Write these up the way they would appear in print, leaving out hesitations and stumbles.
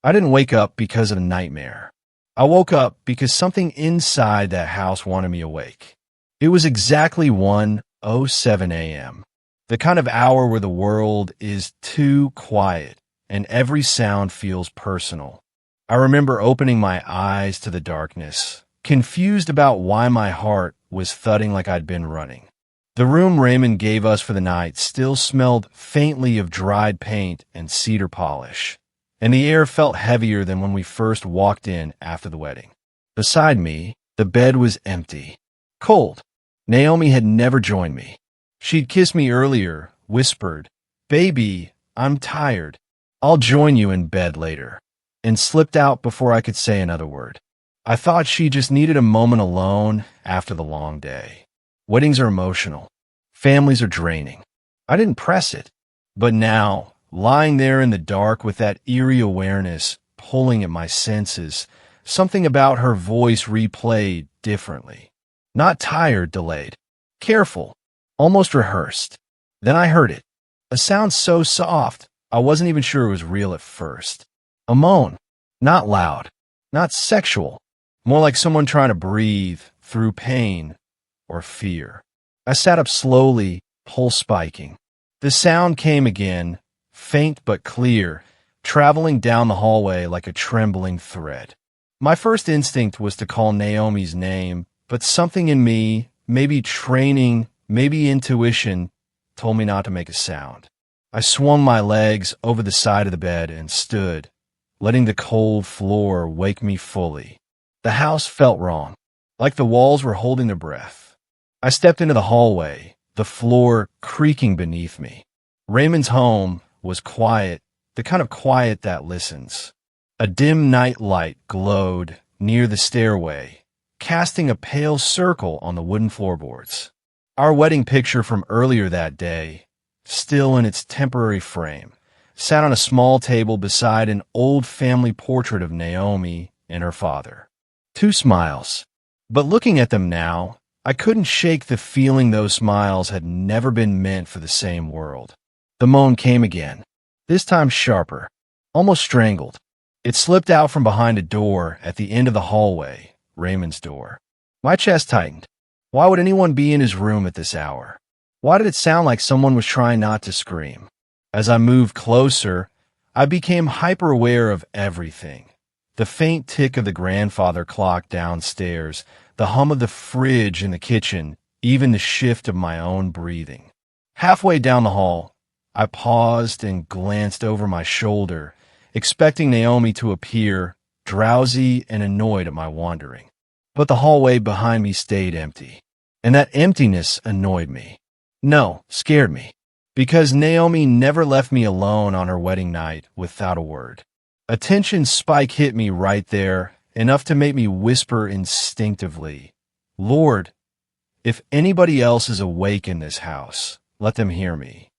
I didn't wake up because of a nightmare. I woke up because something inside that house wanted me awake. It was exactly 1:07 a.m., the kind of hour where the world is too quiet and every sound feels personal. I remember opening my eyes to the darkness, confused about why my heart was thudding like I'd been running. The room Raymond gave us for the night still smelled faintly of dried paint and cedar polish, and the air felt heavier than when we first walked in after the wedding. Beside me, the bed was empty, cold. Naomi had never joined me. She'd kissed me earlier, whispered, "Baby, I'm tired. I'll join you in bed later," and slipped out before I could say another word. I thought she just needed a moment alone after the long day. Weddings are emotional. Families are draining. I didn't press it. But now, lying there in the dark with that eerie awareness pulling at my senses, something about her voice replayed differently. Not tired, delayed. Careful, almost rehearsed. Then I heard it. A sound so soft, I wasn't even sure it was real at first. A moan. Not loud. Not sexual. More like someone trying to breathe through pain or fear. I sat up slowly, pulse spiking. The sound came again, faint but clear, traveling down the hallway like a trembling thread. My first instinct was to call Naomi's name, but something in me, maybe training, maybe intuition, told me not to make a sound. I swung my legs over the side of the bed and stood, letting the cold floor wake me fully. The house felt wrong, like the walls were holding their breath. I stepped into the hallway, the floor creaking beneath me. Raymond's home was quiet, the kind of quiet that listens. A dim night light glowed near the stairway, casting a pale circle on the wooden floorboards. Our wedding picture from earlier that day, still in its temporary frame, sat on a small table beside an old family portrait of Naomi and her father. Two smiles. But looking at them now, I couldn't shake the feeling those smiles had never been meant for the same world. The moan came again, this time sharper, almost strangled. It slipped out from behind a door at the end of the hallway, Raymond's door. My chest tightened. Why would anyone be in his room at this hour? Why did it sound like someone was trying not to scream? As I moved closer, I became hyper-aware of everything. The faint tick of the grandfather clock downstairs, the hum of the fridge in the kitchen, even the shift of my own breathing. Halfway down the hall, I paused and glanced over my shoulder, expecting Naomi to appear, drowsy and annoyed at my wandering. But the hallway behind me stayed empty, and that emptiness annoyed me. No, scared me, because Naomi never left me alone on her wedding night without a word. A tension spike hit me right there, enough to make me whisper instinctively, "Lord, if anybody else is awake in this house, let them hear me."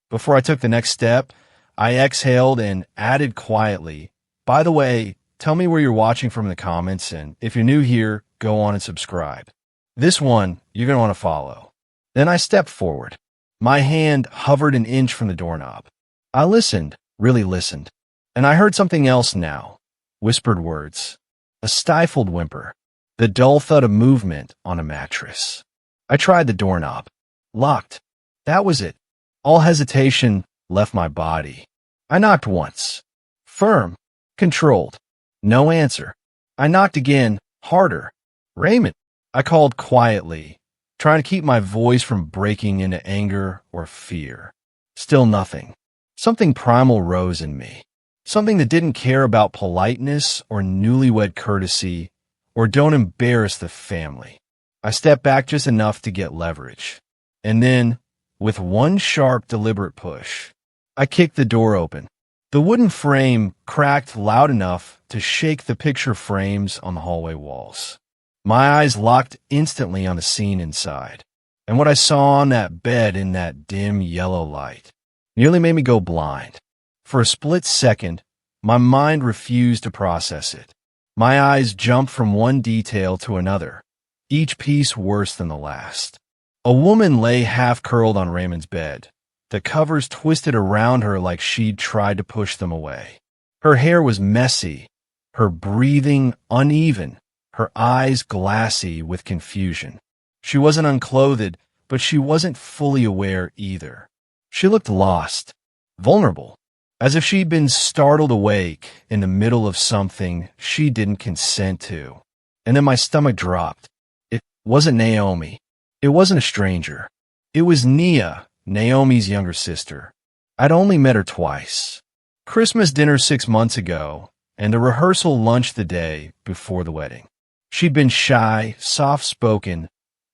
Before I took the next step, I exhaled and added quietly, "By the way, tell me where you're watching from in the comments, and if you're new here, go on and subscribe. This one, you're going to want to follow." Then I stepped forward. My hand hovered an inch from the doorknob. I listened, really listened, and I heard something else now. Whispered words. A stifled whimper. The dull thud of movement on a mattress. I tried the doorknob. Locked. That was it. All hesitation left my body. I knocked once. Firm. Controlled. No answer. I knocked again, harder. "Raymond," I called quietly, trying to keep my voice from breaking into anger or fear. Still nothing. Something primal rose in me. Something that didn't care about politeness or newlywed courtesy or don't embarrass the family. I stepped back just enough to get leverage. And then, with one sharp, deliberate push, I kicked the door open. The wooden frame cracked loud enough to shake the picture frames on the hallway walls. My eyes locked instantly on the scene inside, and what I saw on that bed in that dim yellow light nearly made me go blind. For a split second, my mind refused to process it. My eyes jumped from one detail to another, each piece worse than the last. A woman lay half-curled on Raymond's bed, the covers twisted around her like she'd tried to push them away. Her hair was messy, her breathing uneven, her eyes glassy with confusion. She wasn't unclothed, but she wasn't fully aware either. She looked lost, vulnerable, as if she'd been startled awake in the middle of something she didn't consent to. And then my stomach dropped. It wasn't Naomi. It wasn't a stranger. It was Nia, Naomi's younger sister. I'd only met her twice. Christmas dinner 6 months ago, and a rehearsal lunch the day before the wedding. She'd been shy, soft-spoken,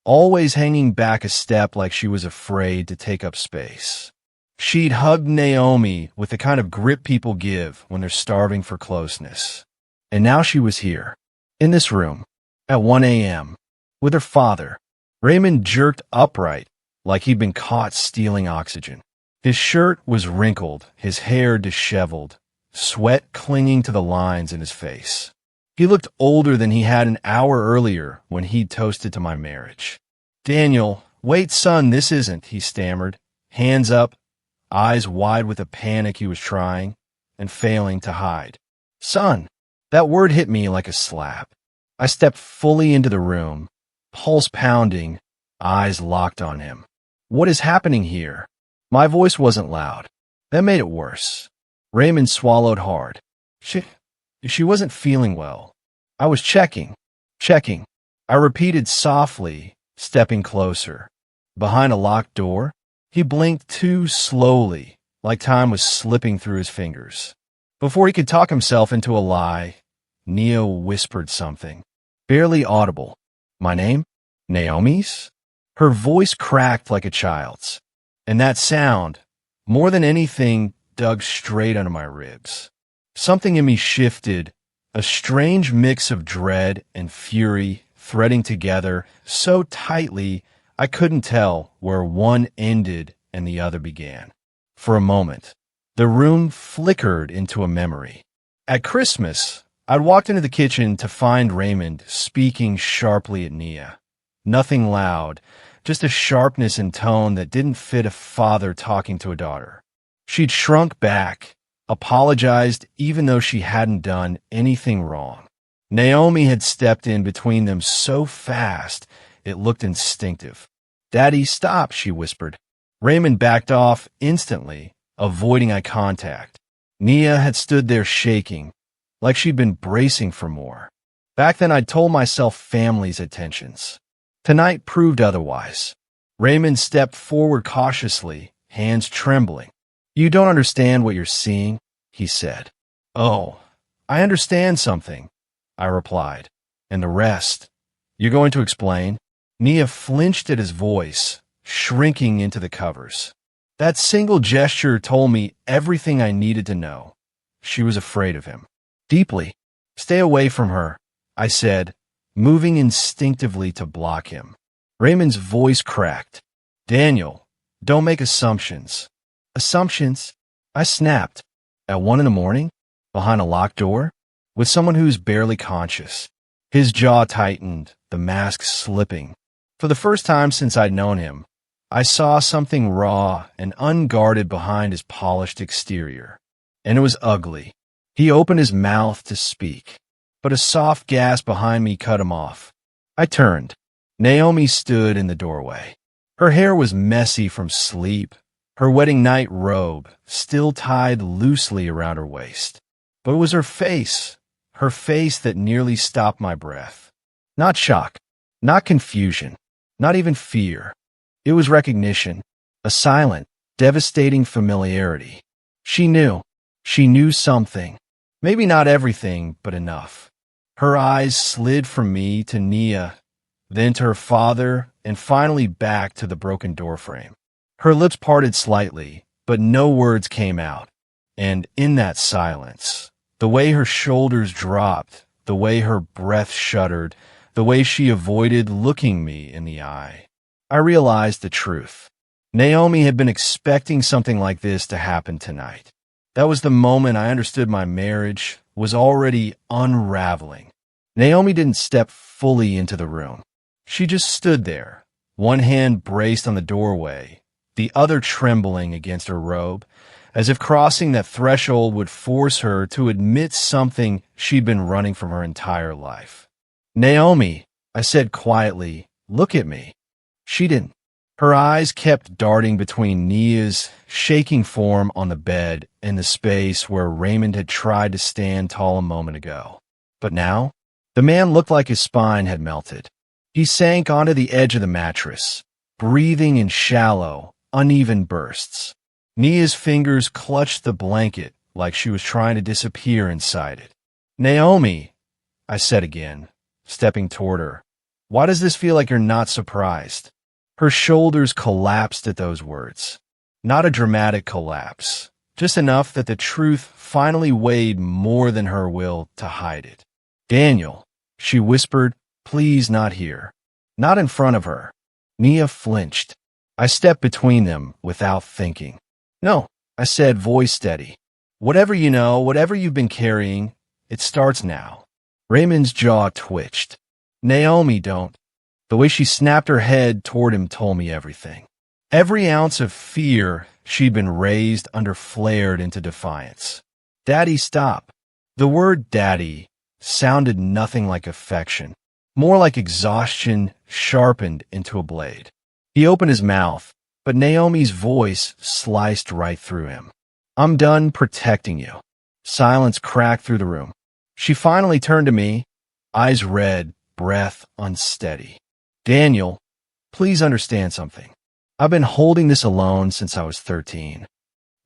always hanging back a step like she was afraid to take up space. She'd hugged Naomi with the kind of grip people give when they're starving for closeness. And now she was here, in this room, at 1 a.m., with her father. Raymond jerked upright like he'd been caught stealing oxygen. His shirt was wrinkled, his hair disheveled, sweat clinging to the lines in his face. He looked older than he had an hour earlier when he'd toasted to my marriage. "Daniel, wait, son, this isn't," he stammered, hands up, eyes wide with the panic he was trying and failing to hide. "Son," that word hit me like a slap. I stepped fully into the room, pulse pounding, eyes locked on him. "What is happening here?" My voice wasn't loud. That made it worse. Raymond swallowed hard. She wasn't feeling well. I was checking. I repeated softly, stepping closer. Behind a locked door, he blinked too slowly, like time was slipping through his fingers. Before he could talk himself into a lie, Nia whispered something, barely audible. My name? Naomi's? Her voice cracked like a child's. And that sound, more than anything, dug straight under my ribs. Something in me shifted, a strange mix of dread and fury threading together so tightly I couldn't tell where one ended and the other began. For a moment, the room flickered into a memory. At Christmas, I'd walked into the kitchen to find Raymond speaking sharply at Nia. Nothing loud, just a sharpness in tone that didn't fit a father talking to a daughter. She'd shrunk back, apologized even though she hadn't done anything wrong. Naomi had stepped in between them so fast it looked instinctive. "Daddy, stop," she whispered. Raymond backed off instantly, avoiding eye contact. Nia had stood there shaking, like she'd been bracing for more. Back then I'd told myself families had tensions. Tonight proved otherwise. Raymond stepped forward cautiously, hands trembling. "You don't understand what you're seeing," he said. "Oh, I understand something," I replied. "And the rest? You're going to explain?" Nia flinched at his voice, shrinking into the covers. That single gesture told me everything I needed to know. She was afraid of him. Deeply. "Stay away from her," I said, moving instinctively to block him. Raymond's voice cracked. "Daniel, don't make assumptions." "Assumptions?" I snapped. At 1 a.m, behind a locked door, with someone who's barely conscious. His jaw tightened, the mask slipping. For the first time since I'd known him, I saw something raw and unguarded behind his polished exterior. And it was ugly. He opened his mouth to speak, but a soft gasp behind me cut him off. I turned. Naomi stood in the doorway. Her hair was messy from sleep, her wedding night robe still tied loosely around her waist. But it was her face that nearly stopped my breath. Not shock, not confusion, not even fear. It was recognition, a silent, devastating familiarity. She knew something. Maybe not everything, but enough. Her eyes slid from me to Nia, then to her father, and finally back to the broken doorframe. Her lips parted slightly, but no words came out. And in that silence, the way her shoulders dropped, the way her breath shuddered, the way she avoided looking me in the eye, I realized the truth. Naomi had been expecting something like this to happen tonight. That was the moment I understood my marriage was already unraveling. Naomi didn't step fully into the room. She just stood there, one hand braced on the doorway, the other trembling against her robe, as if crossing that threshold would force her to admit something she'd been running from her entire life. "Naomi," I said quietly, "look at me." She didn't. Her eyes kept darting between Nia's shaking form on the bed and the space where Raymond had tried to stand tall a moment ago. But now, the man looked like his spine had melted. He sank onto the edge of the mattress, breathing in shallow, uneven bursts. Nia's fingers clutched the blanket like she was trying to disappear inside it. "Naomi," I said again, stepping toward her, "why does this feel like you're not surprised?" Her shoulders collapsed at those words. Not a dramatic collapse, just enough that the truth finally weighed more than her will to hide it. "Daniel," she whispered, "please not here." Not in front of her. Nia flinched. I stepped between them without thinking. "No," I said, voice steady. "Whatever you know, whatever you've been carrying, it starts now." Raymond's jaw twitched. "Naomi, don't." The way she snapped her head toward him told me everything. Every ounce of fear she'd been raised under flared into defiance. "Daddy, stop." The word daddy sounded nothing like affection, more like exhaustion sharpened into a blade. He opened his mouth, but Naomi's voice sliced right through him. "I'm done protecting you." Silence cracked through the room. She finally turned to me, eyes red, breath unsteady. "Daniel, please understand something. I've been holding this alone since I was 13.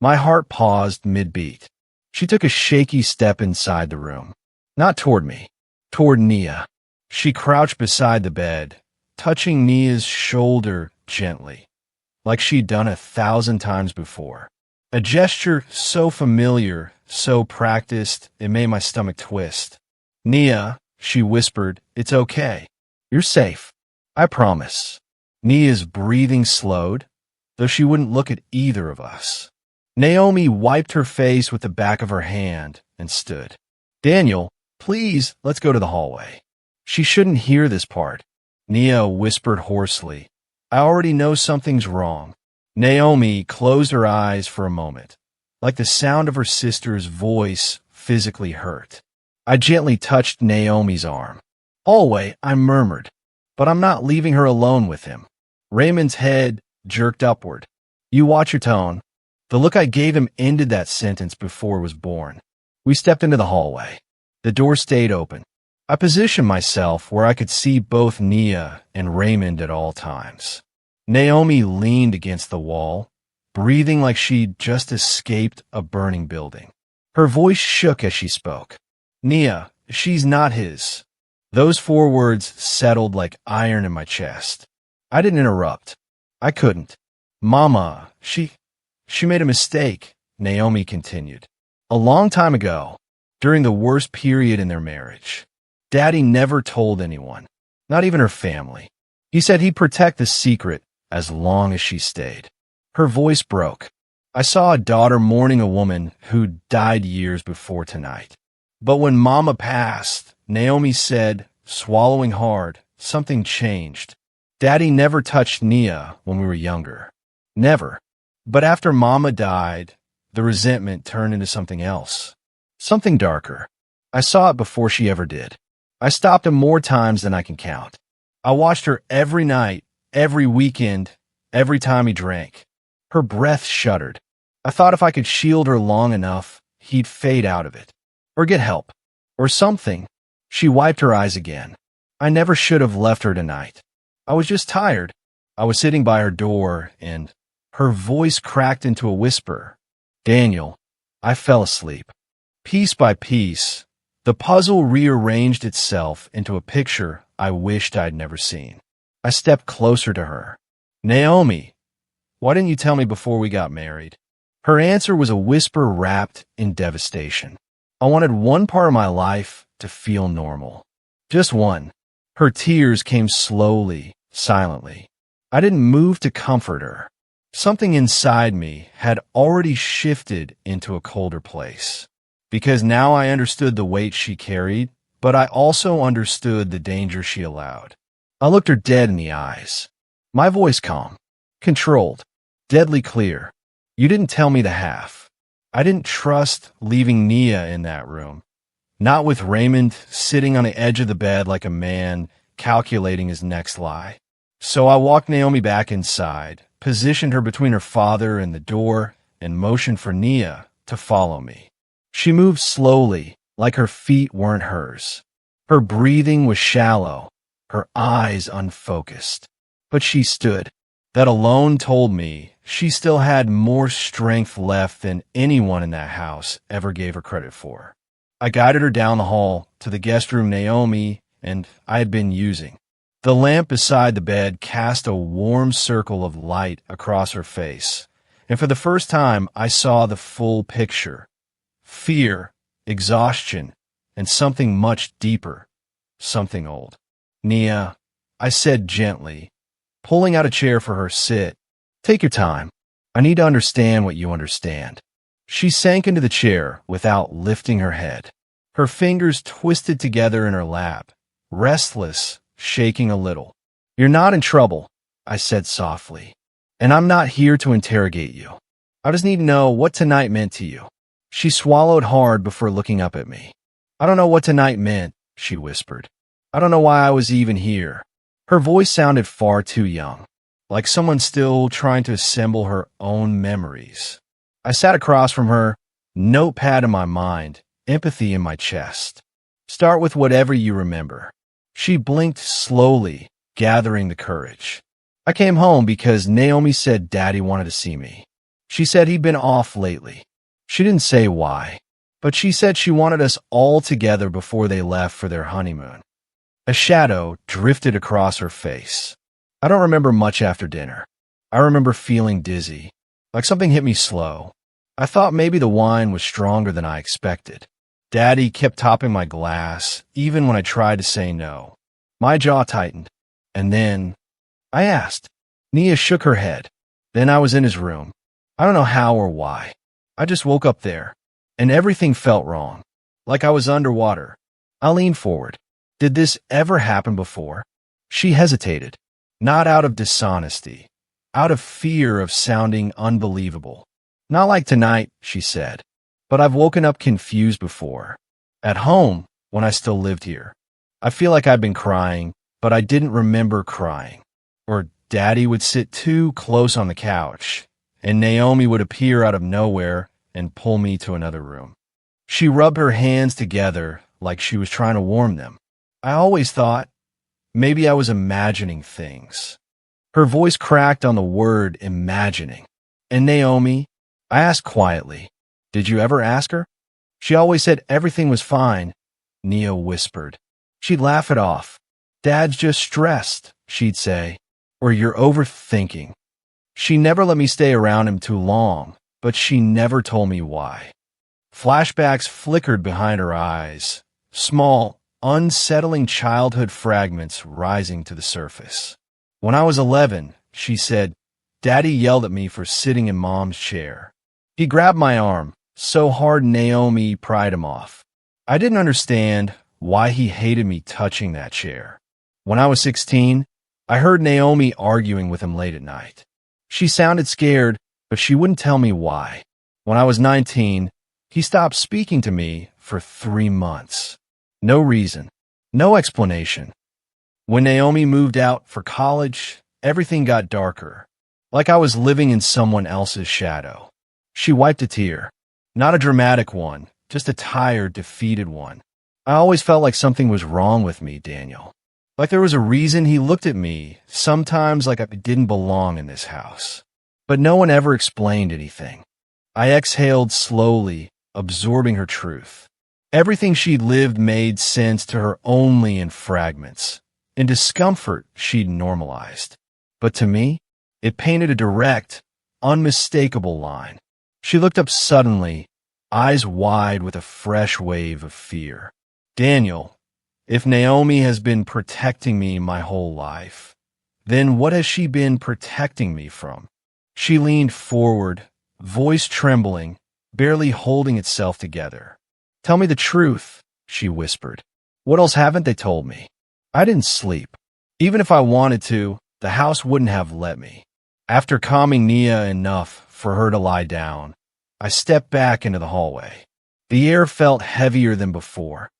My heart paused mid-beat. She took a shaky step inside the room. Not toward me, toward Nia. She crouched beside the bed, touching Nia's shoulder gently, like she'd done 1,000 times before. A gesture so familiar, so practiced, it made my stomach twist. "Nia," she whispered, "it's okay. You're safe. I promise." Nia's breathing slowed, though she wouldn't look at either of us. Naomi wiped her face with the back of her hand and stood. "Daniel, please, let's go to the hallway." She shouldn't hear this part. Nia whispered hoarsely, "I already know something's wrong." Naomi closed her eyes for a moment, like the sound of her sister's voice physically hurt. I gently touched Naomi's arm. "Hallway," I murmured, "but I'm not leaving her alone with him." Raymond's head jerked upward. "You watch your tone." The look I gave him ended that sentence before it was born. We stepped into the hallway. The door stayed open. I positioned myself where I could see both Nia and Raymond at all times. Naomi leaned against the wall, breathing like she'd just escaped a burning building. Her voice shook as she spoke. "Nia, she's not his." Those 4 words settled like iron in my chest. I didn't interrupt. I couldn't. "Mama, she made a mistake," Naomi continued. "A long time ago, during the worst period in their marriage. Daddy never told anyone, not even her family. He said he'd protect the secret as long as she stayed." Her voice broke. I saw a daughter mourning a woman who died years before tonight. But when Mama passed, Naomi said, swallowing hard, something changed. "Daddy never touched Nia when we were younger. Never. But after Mama died, the resentment turned into something else. Something darker. I saw it before she ever did. I stopped him more times than I can count. I watched her every night, every weekend, every time he drank. Her breath shuddered. I thought if I could shield her long enough, he'd fade out of it. Or get help. Or something." She wiped her eyes again. "I never should have left her tonight. I was just tired." I was sitting by her door, and her voice cracked into a whisper. "Daniel, I fell asleep." Piece by piece, the puzzle rearranged itself into a picture I wished I'd never seen. I stepped closer to her. "Naomi, why didn't you tell me before we got married?" Her answer was a whisper wrapped in devastation. I wanted one part of my life to feel normal. Just one. Her tears came slowly, silently. I didn't move to comfort her. Something inside me had already shifted into a colder place. Because now I understood the weight she carried, but I also understood the danger she allowed. I looked her dead in the eyes. My voice calm, controlled, deadly clear. "You didn't tell me the half. I didn't trust leaving Nia in that room, not with Raymond sitting on the edge of the bed like a man calculating his next lie. So I walked Naomi back inside, positioned her between her father and the door, and motioned for Nia to follow me. She moved slowly, like her feet weren't hers. Her breathing was shallow, her eyes unfocused. But she stood. That alone told me she still had more strength left than anyone in that house ever gave her credit for. I guided her down the hall to the guest room Naomi and I had been using. The lamp beside the bed cast a warm circle of light across her face, and for the first time I saw the full picture. Fear, exhaustion, and something much deeper, something old. Nia, I said gently, pulling out a chair for her sit. Take your time. I need to understand what you understand. She sank into the chair without lifting her head. Her fingers twisted together in her lap, restless, shaking a little. You're not in trouble, I said softly, and I'm not here to interrogate you. I just need to know what tonight meant to you. She swallowed hard before looking up at me. I don't know what tonight meant, she whispered. I don't know why I was even here. Her voice sounded far too young, like someone still trying to assemble her own memories. I sat across from her, notepad in my mind, empathy in my chest. Start with whatever you remember. She blinked slowly, gathering the courage. I came home because Naomi said Daddy wanted to see me. She said he'd been off lately. She didn't say why, but she said she wanted us all together before they left for their honeymoon. A shadow drifted across her face. I don't remember much after dinner. I remember feeling dizzy, like something hit me slow. I thought maybe the wine was stronger than I expected. Daddy kept topping my glass, even when I tried to say no. My jaw tightened, and then I asked. Nia shook her head. Then I was in his room. I don't know how or why. I just woke up there, and everything felt wrong, like I was underwater. I leaned forward. Did this ever happen before? She hesitated, not out of dishonesty, out of fear of sounding unbelievable. Not like tonight, she said, but I've woken up confused before. At home, when I still lived here. I feel like I'd been crying, but I didn't remember crying. Or Daddy would sit too close on the couch, and Naomi would appear out of nowhere and pull me to another room. She rubbed her hands together like she was trying to warm them. I always thought maybe I was imagining things. Her voice cracked on the word imagining. And Naomi, I asked quietly, did you ever ask her? She always said everything was fine, Nia whispered. She'd laugh it off. Dad's just stressed, she'd say, or you're overthinking. She never let me stay around him too long, but she never told me why. Flashbacks flickered behind her eyes, small, unsettling childhood fragments rising to the surface. When I was 11, she said, Daddy yelled at me for sitting in Mom's chair. He grabbed my arm, so hard Naomi pried him off. I didn't understand why he hated me touching that chair. When I was 16, I heard Naomi arguing with him late at night. She sounded scared, but she wouldn't tell me why. When I was 19, he stopped speaking to me for 3 months. No reason, no explanation. When Naomi moved out for college, everything got darker, like I was living in someone else's shadow. She wiped a tear, not a dramatic one, just a tired, defeated one. I always felt like something was wrong with me, Daniel. Like there was a reason he looked at me, sometimes like I didn't belong in this house. But no one ever explained anything. I exhaled slowly, absorbing her truth. Everything she'd lived made sense to her only in fragments. In discomfort, she'd normalized. But to me, it painted a direct, unmistakable line. She looked up suddenly, eyes wide with a fresh wave of fear. Daniel, if Naomi has been protecting me my whole life, then what has she been protecting me from? She leaned forward, voice trembling, barely holding itself together. Tell me the truth, she whispered. What else haven't they told me? I didn't sleep. Even if I wanted to, the house wouldn't have let me. After calming Nia enough for her to lie down, I stepped back into the hallway. The air felt heavier than before,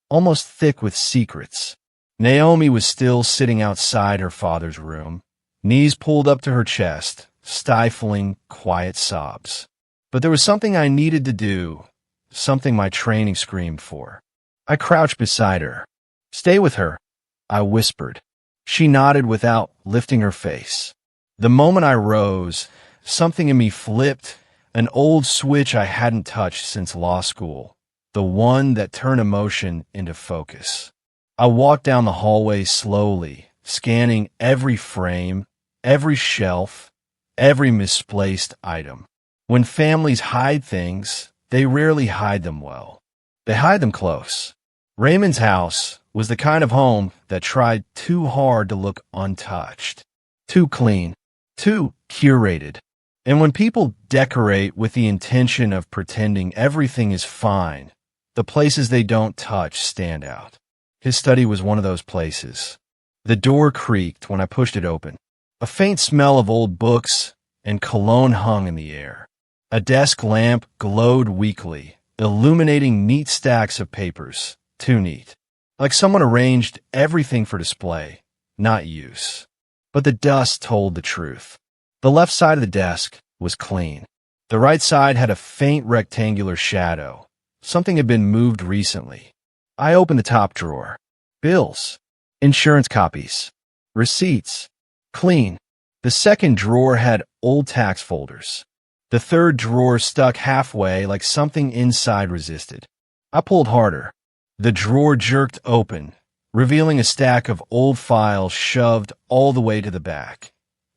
almost thick with secrets. Naomi was still sitting outside her father's room, knees pulled up to her chest, stifling quiet sobs. But there was something I needed to do, something my training screamed for. I crouched beside her. "Stay with her," I whispered. She nodded without lifting her face. The moment I rose, something in me flipped, an old switch I hadn't touched since law school, the one that turned emotion into focus. I walked down the hallway slowly, scanning every frame, every shelf, every misplaced item. When families hide things, they rarely hide them well. They hide them close. Raymond's house was the kind of home that tried too hard to look untouched, too clean, too curated. And when people decorate with the intention of pretending everything is fine, the places they don't touch stand out. His study was one of those places. The door creaked when I pushed it open. A faint smell of old books and cologne hung in the air. A desk lamp glowed weakly, illuminating neat stacks of papers. Too neat. Like someone arranged everything for display, not use. But the dust told the truth. The left side of the desk was clean. The right side had a faint rectangular shadow. Something had been moved recently. I opened the top drawer. Bills. Insurance copies. Receipts. Clean. The second drawer had old tax folders. The third drawer stuck halfway like something inside resisted. I pulled harder. The drawer jerked open, revealing a stack of old files shoved all the way to the back.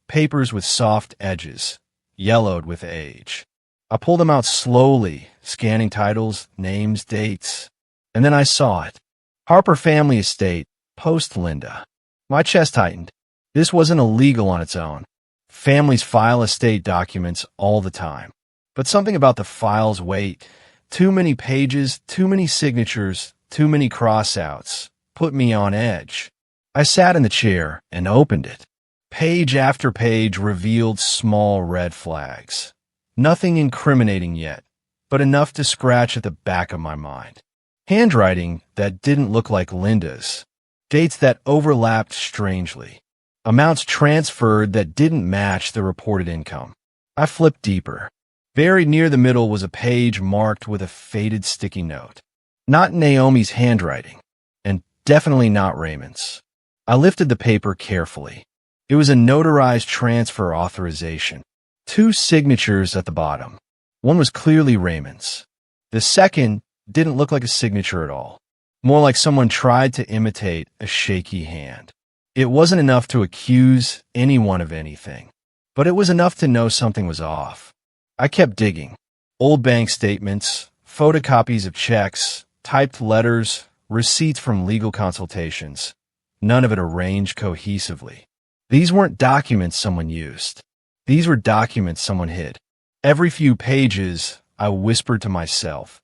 Papers with soft edges, yellowed with age. I pulled them out slowly, scanning titles, names, dates. And then I saw it. Harper Family Estate, post Linda. My chest tightened. This wasn't illegal on its own. Families file estate documents all the time. But something about the file's weight, too many pages, too many signatures, too many crossouts, put me on edge. I sat in the chair and opened it. Page after page revealed small red flags. Nothing incriminating yet, but enough to scratch at the back of my mind. Handwriting that didn't look like Linda's. Dates that overlapped strangely. Amounts transferred that didn't match the reported income. I flipped deeper. Very near the middle was a page marked with a faded sticky note. Not Naomi's handwriting, and definitely not Raymond's. I lifted the paper carefully. It was a notarized transfer authorization. 2 signatures at the bottom. One was clearly Raymond's. The second didn't look like a signature at all. More like someone tried to imitate a shaky hand. It wasn't enough to accuse anyone of anything, but it was enough to know something was off. I kept digging. Old bank statements, photocopies of checks, typed letters, receipts from legal consultations. None of it arranged cohesively. These weren't documents someone used. These were documents someone hid. Every few pages, I whispered to myself,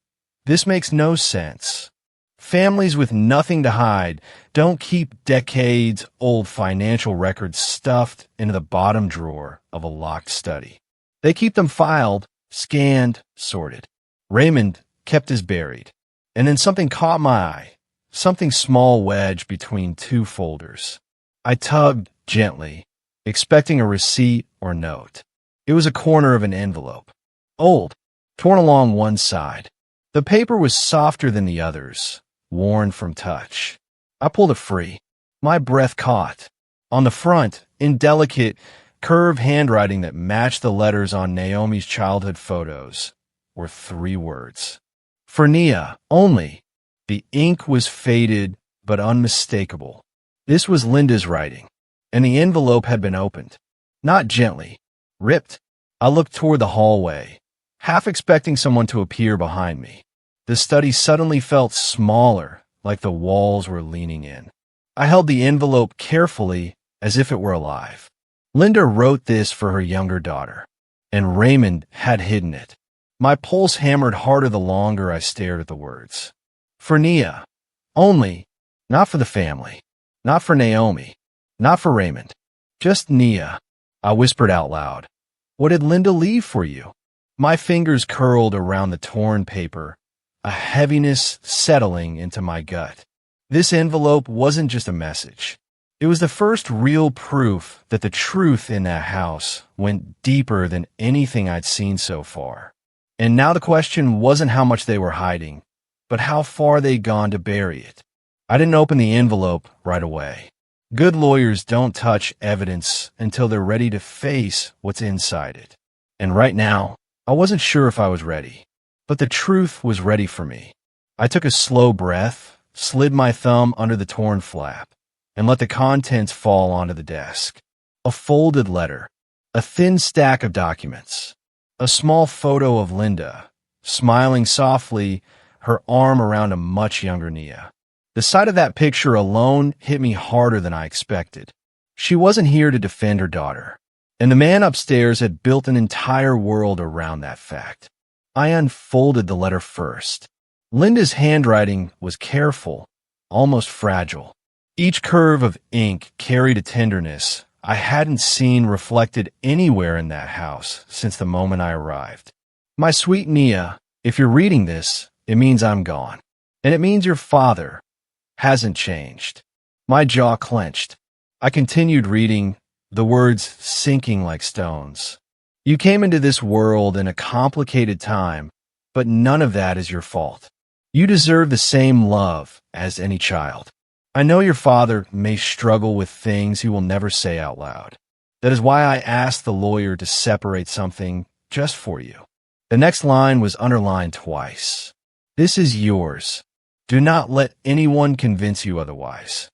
"This makes no sense." Families with nothing to hide don't keep decades-old financial records stuffed into the bottom drawer of a locked study. They keep them filed, scanned, sorted. Raymond kept his buried. And then something caught my eye, something small wedged between 2 folders. I tugged gently, expecting a receipt or note. It was a corner of an envelope. Old, torn along one side. The paper was softer than the others, worn from touch. I pulled it free. My breath caught. On the front, in delicate, curved handwriting that matched the letters on Naomi's childhood photos, were 3 words. For Nia, only. The ink was faded but unmistakable. This was Linda's writing, and the envelope had been opened. Not gently. Ripped. I looked toward the hallway, half expecting someone to appear behind me. The study suddenly felt smaller, like the walls were leaning in. I held the envelope carefully, as if it were alive. Linda wrote this for her younger daughter, and Raymond had hidden it. My pulse hammered harder the longer I stared at the words. For Nia. Only. Not for the family. Not for Naomi. Not for Raymond. Just Nia. I whispered out loud. What did Linda leave for you? My fingers curled around the torn paper, a heaviness settling into my gut. This envelope wasn't just a message. It was the first real proof that the truth in that house went deeper than anything I'd seen so far. And now the question wasn't how much they were hiding, but how far they'd gone to bury it. I didn't open the envelope right away. Good lawyers don't touch evidence until they're ready to face what's inside it. And right now, I wasn't sure if I was ready, but the truth was ready for me. I took a slow breath, slid my thumb under the torn flap, and let the contents fall onto the desk. A folded letter, a thin stack of documents, a small photo of Linda, smiling softly, her arm around a much younger Nia. The sight of that picture alone hit me harder than I expected. She wasn't here to defend her daughter, and the man upstairs had built an entire world around that fact. I unfolded the letter first. Linda's handwriting was careful, almost fragile. Each curve of ink carried a tenderness I hadn't seen reflected anywhere in that house since the moment I arrived. My sweet Nia, if you're reading this, it means I'm gone. And it means your father hasn't changed. My jaw clenched. I continued reading, the words sinking like stones. You came into this world in a complicated time, but none of that is your fault. You deserve the same love as any child. I know your father may struggle with things he will never say out loud. That is why I asked the lawyer to separate something just for you. The next line was underlined twice. This is yours. Do not let anyone convince you otherwise.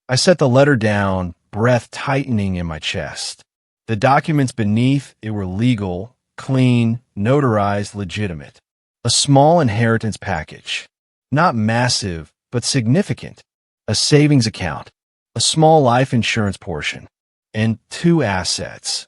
I set the letter down, breath tightening in my chest. The documents beneath it were legal, clean, notarized, legitimate. A small inheritance package. Not massive, but significant. A savings account, a small life insurance portion, and 2 assets.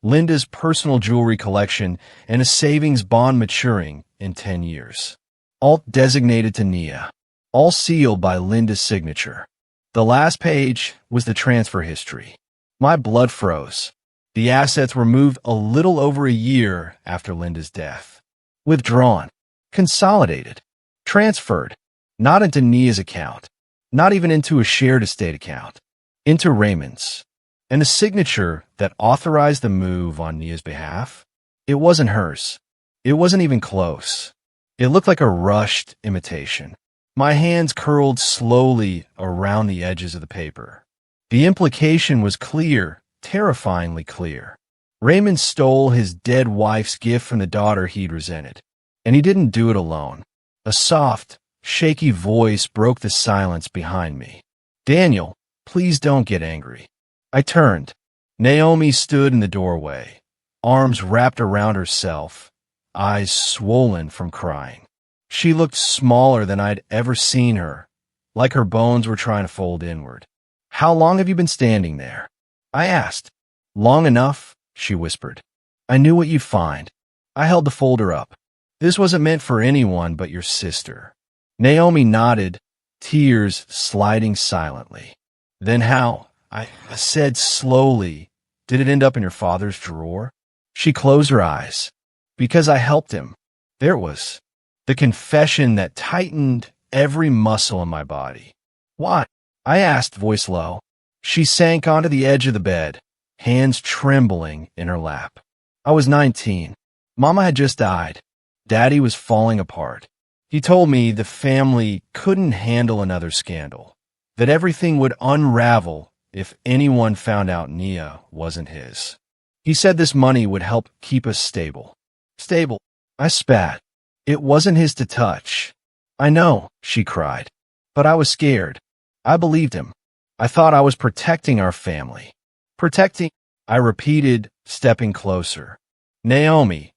Linda's personal jewelry collection and a savings bond maturing in 10 years. All designated to Nia. All sealed by Linda's signature. The last page was the transfer history. My blood froze. The assets were moved a little over a year after Linda's death. Withdrawn. Consolidated. Transferred. Not into Nia's account. Not even into a shared estate account. Into Raymond's. And a signature that authorized the move on Nia's behalf. It wasn't hers. It wasn't even close. It looked like a rushed imitation. My hands curled slowly around the edges of the paper. The implication was clear, terrifyingly clear. Raymond stole his dead wife's gift from the daughter he'd resented. And he didn't do it alone. A soft, shaky voice broke the silence behind me. Daniel, please don't get angry. I turned. Naomi stood in the doorway, arms wrapped around herself, eyes swollen from crying. She looked smaller than I'd ever seen her, like her bones were trying to fold inward. How long have you been standing there? I asked. Long enough, she whispered. I knew what you'd find. I held the folder up. This wasn't meant for anyone but your sister. Naomi nodded, tears sliding silently. Then how, I said slowly, did it end up in your father's drawer? She closed her eyes. Because I helped him. There it was. The confession that tightened every muscle in my body. Why? I asked, voice low. She sank onto the edge of the bed, hands trembling in her lap. I was 19. Mama had just died. Daddy was falling apart. He told me the family couldn't handle another scandal, that everything would unravel if anyone found out Nia wasn't his. He said this money would help keep us stable. Stable. I spat. It wasn't his to touch. I know, she cried. But I was scared. I believed him. I thought I was protecting our family. Protecting, I repeated, stepping closer. Naomi,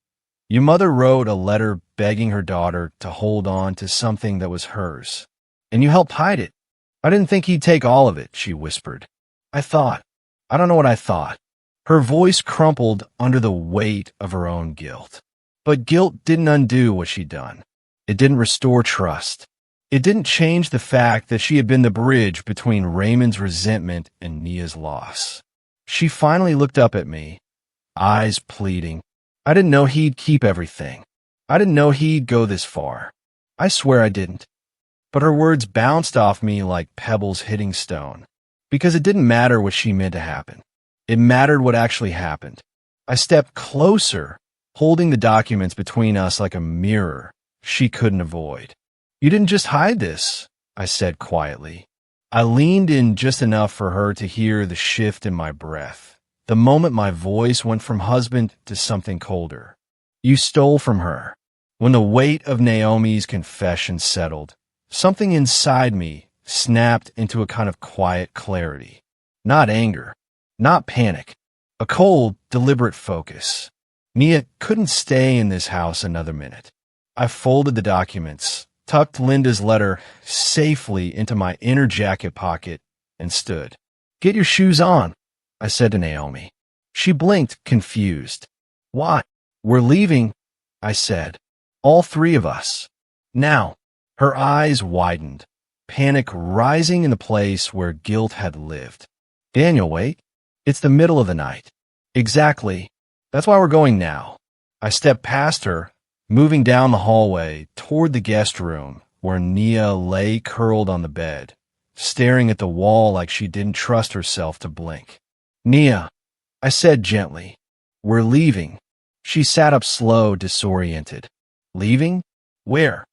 your mother wrote a letter begging her daughter to hold on to something that was hers. And you helped hide it. I didn't think he'd take all of it, she whispered. I don't know what I thought. Her voice crumpled under the weight of her own guilt. But guilt didn't undo what she'd done. It didn't restore trust. It didn't change the fact that she had been the bridge between Raymond's resentment and Nia's loss. She finally looked up at me, eyes pleading. I didn't know he'd keep everything. I didn't know he'd go this far. I swear I didn't. But her words bounced off me like pebbles hitting stone. Because it didn't matter what she meant to happen. It mattered what actually happened. I stepped closer, holding the documents between us like a mirror she couldn't avoid. You didn't just hide this, I said quietly. I leaned in just enough for her to hear the shift in my breath. The moment my voice went from husband to something colder. You stole from her. When the weight of Naomi's confession settled, something inside me snapped into a kind of quiet clarity. Not anger, not panic, a cold, deliberate focus. Nia couldn't stay in this house another minute. I folded the documents, tucked Linda's letter safely into my inner jacket pocket, and stood. Get your shoes on, I said to Naomi. She blinked, confused. Why? We're leaving, I said. All three of us. Now. Her eyes widened, panic rising in the place where guilt had lived. Daniel, wait. It's the middle of the night. Exactly. That's why we're going now. I stepped past her, moving down the hallway toward the guest room where Nia lay curled on the bed, staring at the wall like she didn't trust herself to blink. Nia, I said gently, we're leaving. She sat up slow, disoriented. Leaving? Where?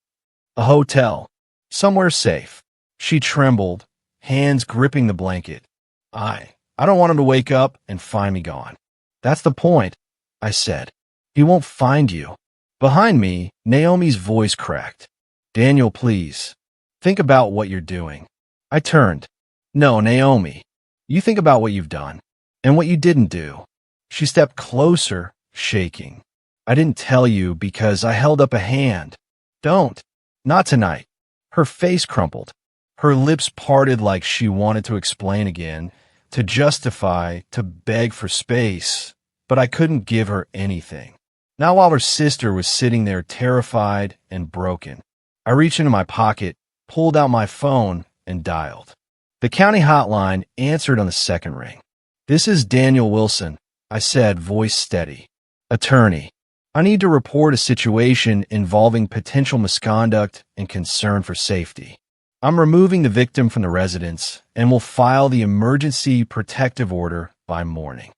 A hotel. Somewhere safe. She trembled, hands gripping the blanket. I don't want him to wake up and find me gone. That's the point, I said. He won't find you. Behind me, Naomi's voice cracked. Daniel, please. Think about what you're doing. I turned. No, Naomi. You think about what you've done. And what you didn't do. She stepped closer, shaking. I didn't tell you because I held up a hand. Don't. Not tonight. Her face crumpled. Her lips parted like she wanted to explain again, to justify, to beg for space, but I couldn't give her anything. Not while her sister was sitting there terrified and broken. I reached into my pocket, pulled out my phone, and dialed. The county hotline answered on the second ring. This is Daniel Wilson, I said, voice steady. Attorney. I need to report a situation involving potential misconduct and concern for safety. I'm removing the victim from the residence and will file the emergency protective order by morning.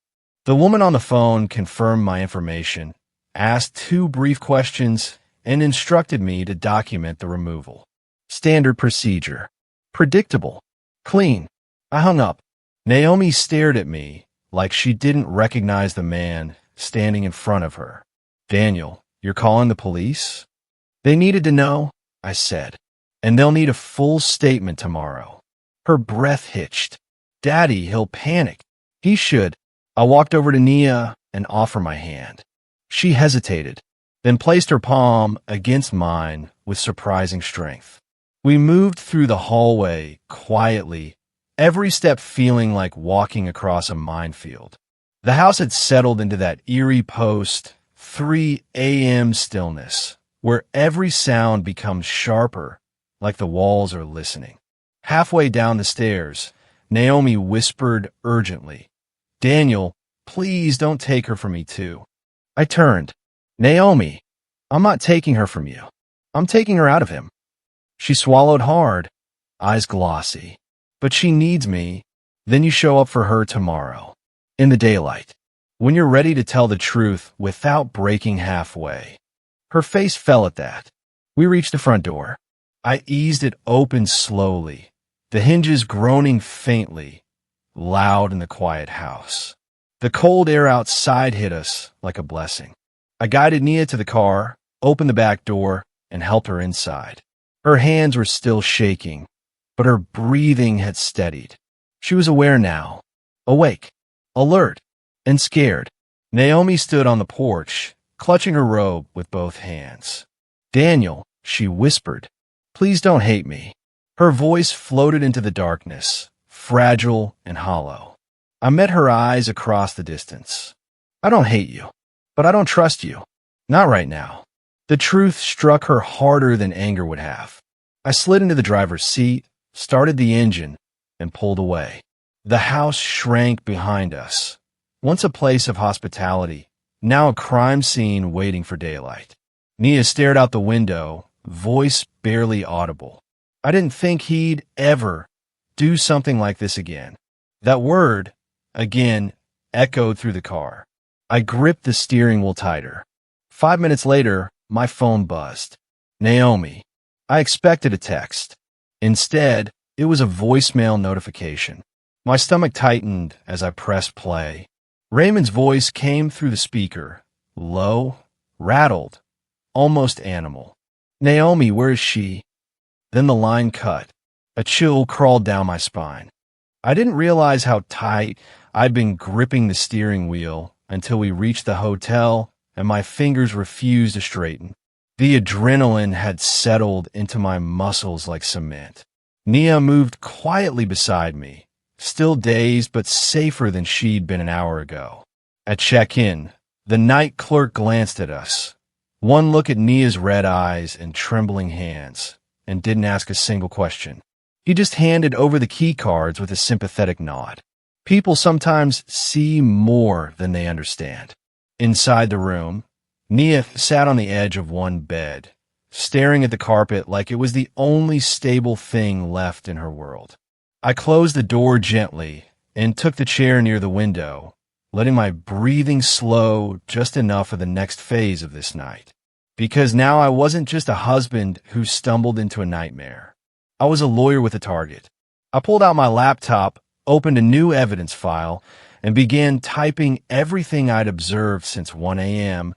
The woman on the phone confirmed my information, asked 2 brief questions, and instructed me to document the removal. Standard procedure. Predictable. Clean. I hung up. Naomi stared at me like she didn't recognize the man standing in front of her. Daniel, you're calling the police? They needed to know, I said, and they'll need a full statement tomorrow. Her breath hitched. Daddy, he'll panic. He should. I walked over to Nia and offered my hand. She hesitated, then placed her palm against mine with surprising strength. We moved through the hallway quietly, every step feeling like walking across a minefield. The house had settled into that eerie post-3 a.m. stillness, where every sound becomes sharper, like the walls are listening. Halfway down the stairs, Naomi whispered urgently, Daniel, please don't take her from me too. I turned. Naomi, I'm not taking her from you. I'm taking her out of him. She swallowed hard, eyes glossy. But she needs me. Then you show up for her tomorrow, in the daylight, when you're ready to tell the truth without breaking halfway. Her face fell at that. We reached the front door. I eased it open slowly, the hinges groaning faintly, loud in the quiet house. The cold air outside hit us like a blessing. I guided Nia to the car, opened the back door, and helped her inside. Her hands were still shaking, but her breathing had steadied. She was aware now, awake, alert, and scared. Naomi stood on the porch, clutching her robe with both hands. Daniel, she whispered, please don't hate me. Her voice floated into the darkness, fragile and hollow. I met her eyes across the distance. I don't hate you, but I don't trust you. Not right now. The truth struck her harder than anger would have. I slid into the driver's seat, started the engine, and pulled away. The house shrank behind us. Once a place of hospitality, Now a crime scene waiting for daylight. Nia stared out the window, voice barely audible. I didn't think he'd ever do something like this again. That word, again, echoed through the car. I gripped the steering wheel tighter. 5 minutes later, my phone buzzed. Naomi. I expected a text. Instead, it was a voicemail notification. My stomach tightened as I pressed play. Raymond's voice came through the speaker, low, rattled, almost animal. Naomi, where is she? Then the line cut. A chill crawled down my spine. I didn't realize how tight I'd been gripping the steering wheel until we reached the hotel and my fingers refused to straighten. The adrenaline had settled into my muscles like cement. Nia moved quietly beside me, still dazed but safer than she'd been an hour ago. At check-in, the night clerk glanced at us. One look at Nia's red eyes and trembling hands, and didn't ask a single question. He just handed over the key cards with a sympathetic nod. People sometimes see more than they understand. Inside the room, Nia sat on the edge of one bed, staring at the carpet like it was the only stable thing left in her world. I closed the door gently and took the chair near the window, letting my breathing slow just enough for the next phase of this night. Because now I wasn't just a husband who stumbled into a nightmare. I was a lawyer with a target. I pulled out my laptop, opened a new evidence file, and began typing everything I'd observed since 1 a.m.,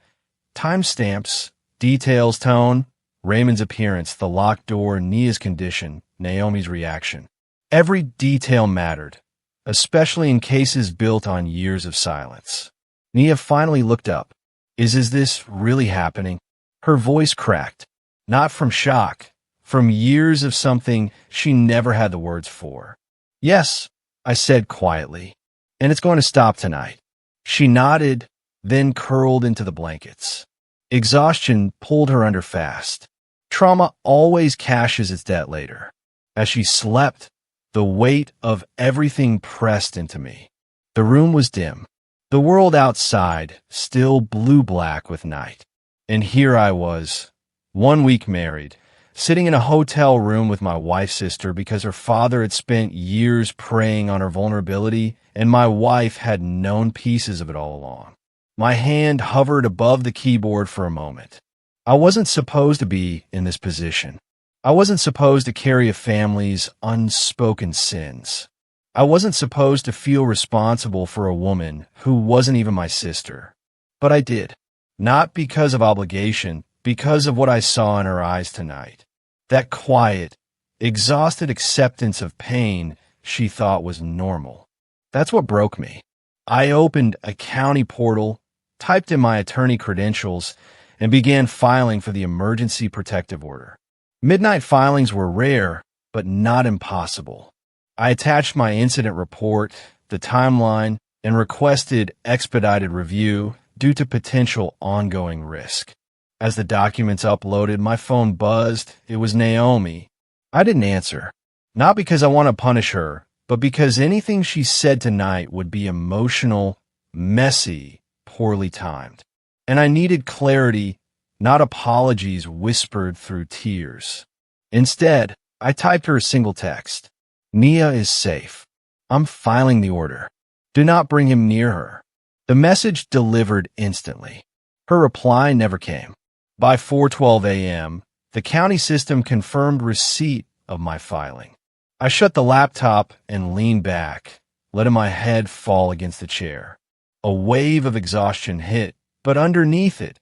timestamps, details, tone, Raymond's appearance, the locked door, Nia's condition, Naomi's reaction. Every detail mattered, especially in cases built on years of silence. Nia finally looked up. Is this really happening? Her voice cracked, not from shock, from years of something she never had the words for. Yes, I said quietly, and it's going to stop tonight. She nodded, then curled into the blankets. Exhaustion pulled her under fast. Trauma always cashes its debt later. As she slept, the weight of everything pressed into me. The room was dim. The world outside still blue-black with night. And here I was, 1 week married, sitting in a hotel room with my wife's sister because her father had spent years preying on her vulnerability, and my wife had known pieces of it all along. My hand hovered above the keyboard for a moment. I wasn't supposed to be in this position. I wasn't supposed to carry a family's unspoken sins. I wasn't supposed to feel responsible for a woman who wasn't even my sister. But I did. Not because of obligation, because of what I saw in her eyes tonight. That quiet, exhausted acceptance of pain she thought was normal. That's what broke me. I opened a county portal, typed in my attorney credentials, and began filing for the emergency protective order. Midnight filings were rare, but not impossible. I attached my incident report, the timeline, and requested expedited review due to potential ongoing risk. As the documents uploaded, my phone buzzed. It was Naomi. I didn't answer. Not because I want to punish her, but because anything she said tonight would be emotional, messy, poorly timed. And I needed clarity, not apologies whispered through tears. Instead, I typed her a single text. Nia is safe. I'm filing the order. Do not bring him near her. The message delivered instantly. Her reply never came. By 4:12 a.m., the county system confirmed receipt of my filing. I shut the laptop and leaned back, letting my head fall against the chair. A wave of exhaustion hit, but underneath it,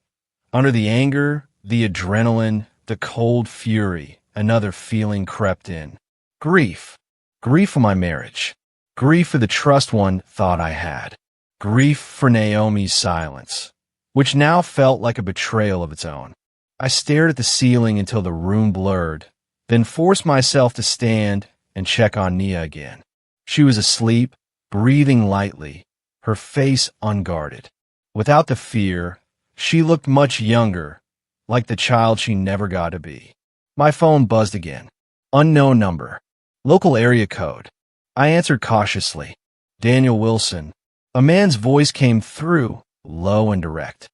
under the anger, the adrenaline, the cold fury, another feeling crept in. Grief. Grief for my marriage. Grief for the trust one thought I had. Grief for Naomi's silence, which now felt like a betrayal of its own. I stared at the ceiling until the room blurred, then forced myself to stand and check on Nia again. She was asleep, breathing lightly, her face unguarded. Without the fear, she looked much younger, like the child she never got to be. My phone buzzed again. Unknown number. Local area code. I answered cautiously. Daniel Wilson. A man's voice came through, low and direct.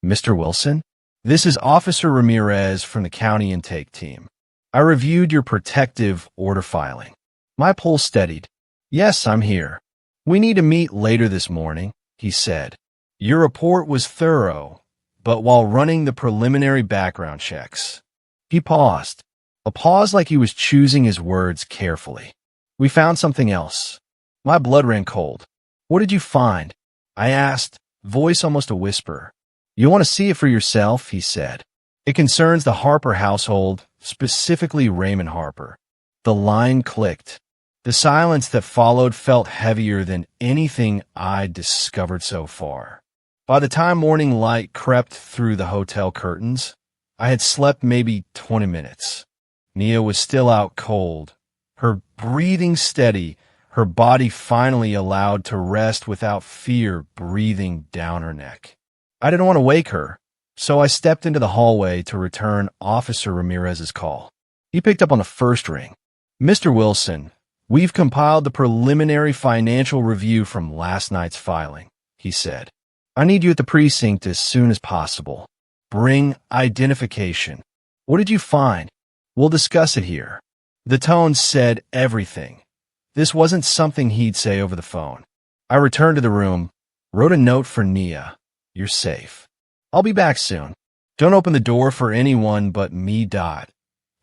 Mr. Wilson? This is Officer Ramirez from the county intake team. I reviewed your protective order filing. My pulse steadied. Yes, I'm here. We need to meet later this morning, he said. Your report was thorough, but while running the preliminary background checks. He paused. A pause like he was choosing his words carefully. We found something else. My blood ran cold. What did you find? I asked, voice almost a whisper. You want to see it for yourself, he said. It concerns the Harper household, specifically Raymond Harper. The line clicked. The silence that followed felt heavier than anything I'd discovered so far. By the time morning light crept through the hotel curtains, I had slept maybe 20 minutes. Nia was still out cold, her breathing steady, her body finally allowed to rest without fear breathing down her neck. I didn't want to wake her, so I stepped into the hallway to return Officer Ramirez's call. He picked up on the first ring. Mr. Wilson, we've compiled the preliminary financial review from last night's filing, he said. I need you at the precinct as soon as possible. Bring identification. What did you find? We'll discuss it here. The tone said everything. This wasn't something he'd say over the phone. I returned to the room, wrote a note for Nia. You're safe. I'll be back soon. Don't open the door for anyone but me,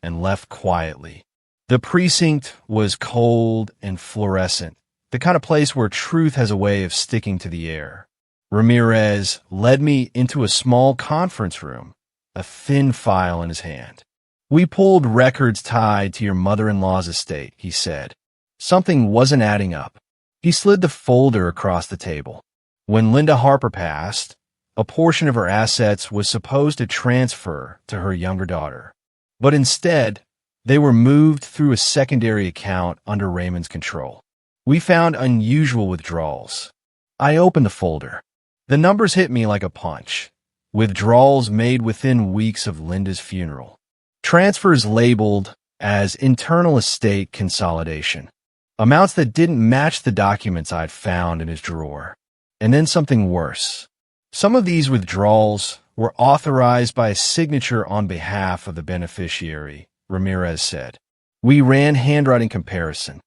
and left quietly. The precinct was cold and fluorescent, the kind of place where truth has a way of sticking to the air. Ramirez led me into a small conference room, a thin file in his hand. We pulled records tied to your mother-in-law's estate, he said. Something wasn't adding up. He slid the folder across the table. When Linda Harper passed, a portion of her assets was supposed to transfer to her younger daughter. But instead, they were moved through a secondary account under Raymond's control. We found unusual withdrawals. I opened the folder. The numbers hit me like a punch. Withdrawals made within weeks of Linda's funeral. Transfers labeled as internal estate consolidation. Amounts that didn't match the documents I'd found in his drawer. And then something worse. Some of these withdrawals were authorized by a signature on behalf of the beneficiary, Ramirez said. We ran handwriting comparison.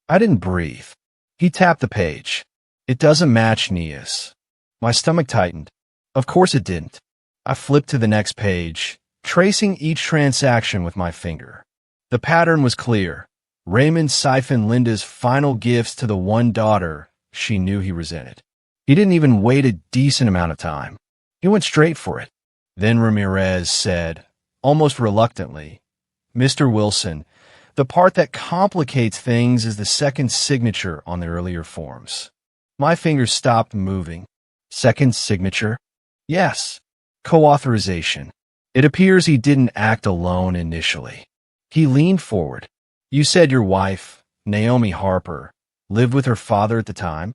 I didn't breathe. He tapped the page. It doesn't match Nia's. My stomach tightened. Of course it didn't. I flipped to the next page, tracing each transaction with my finger. The pattern was clear. Raymond siphoned Linda's final gifts to the one daughter she knew he resented. He didn't even wait a decent amount of time. He went straight for it. Then Ramirez said, almost reluctantly, Mr. Wilson, the part that complicates things is the second signature on the earlier forms. My fingers stopped moving. Second signature? Yes. Co-authorization. It appears he didn't act alone initially. He leaned forward. You said your wife, Naomi Harper, lived with her father at the time?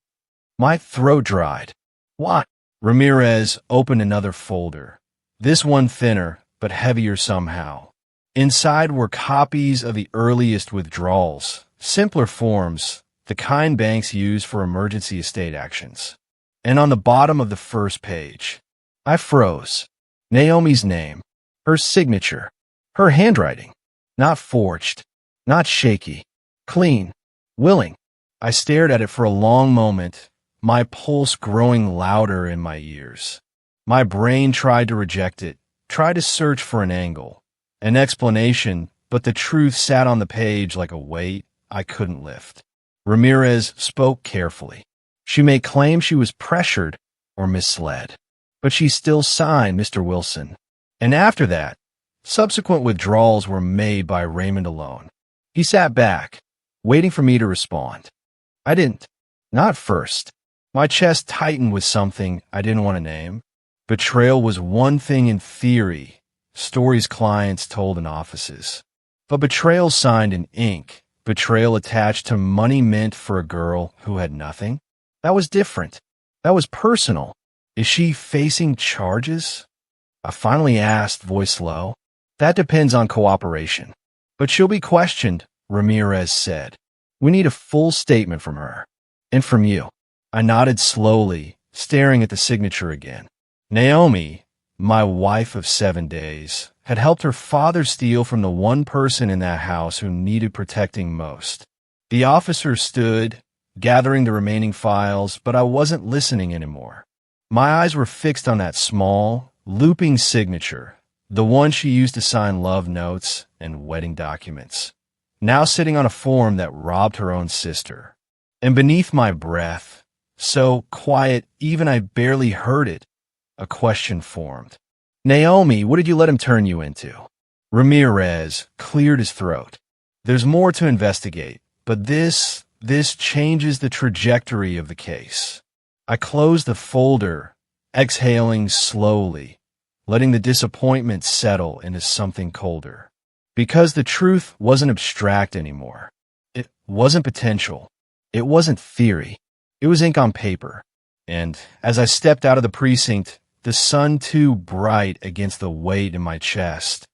My throat dried. What? Ramirez opened another folder. This one thinner, but heavier somehow. Inside were copies of the earliest withdrawals, simpler forms, the kind banks use for emergency estate actions. And on the bottom of the first page, I froze. Naomi's name, her signature, her handwriting. Not forged, not shaky, clean, willing. I stared at it for a long moment, my pulse growing louder in my ears. My brain tried to reject it, tried to search for an angle, an explanation, but the truth sat on the page like a weight I couldn't lift. Ramirez spoke carefully. She may claim she was pressured or misled, but she still signed Mr. Wilson. And after that, subsequent withdrawals were made by Raymond alone. He sat back, waiting for me to respond. I didn't. Not first. My chest tightened with something I didn't want to name. Betrayal was one thing in theory, stories clients told in offices. But betrayal signed in ink, betrayal attached to money meant for a girl who had nothing, that was different. That was personal. Is she facing charges? I finally asked, voice low. That depends on cooperation. But she'll be questioned, Ramirez said. We need a full statement from her. And from you. I nodded slowly, staring at the signature again. Naomi, my wife of 7 days, had helped her father steal from the one person in that house who needed protecting most. The officer stood, gathering the remaining files, but I wasn't listening anymore. My eyes were fixed on that small, looping signature, the one she used to sign love notes and wedding documents, now sitting on a form that robbed her own sister. And beneath my breath, so quiet even I barely heard it, a question formed. Naomi, what did you let him turn you into? Ramirez cleared his throat. There's more to investigate, but this changes the trajectory of the case. I closed the folder, exhaling slowly, letting the disappointment settle into something colder. Because the truth wasn't abstract anymore. It wasn't potential. It wasn't theory. It was ink on paper. And as I stepped out of the precinct, the sun too bright against the weight in my chest,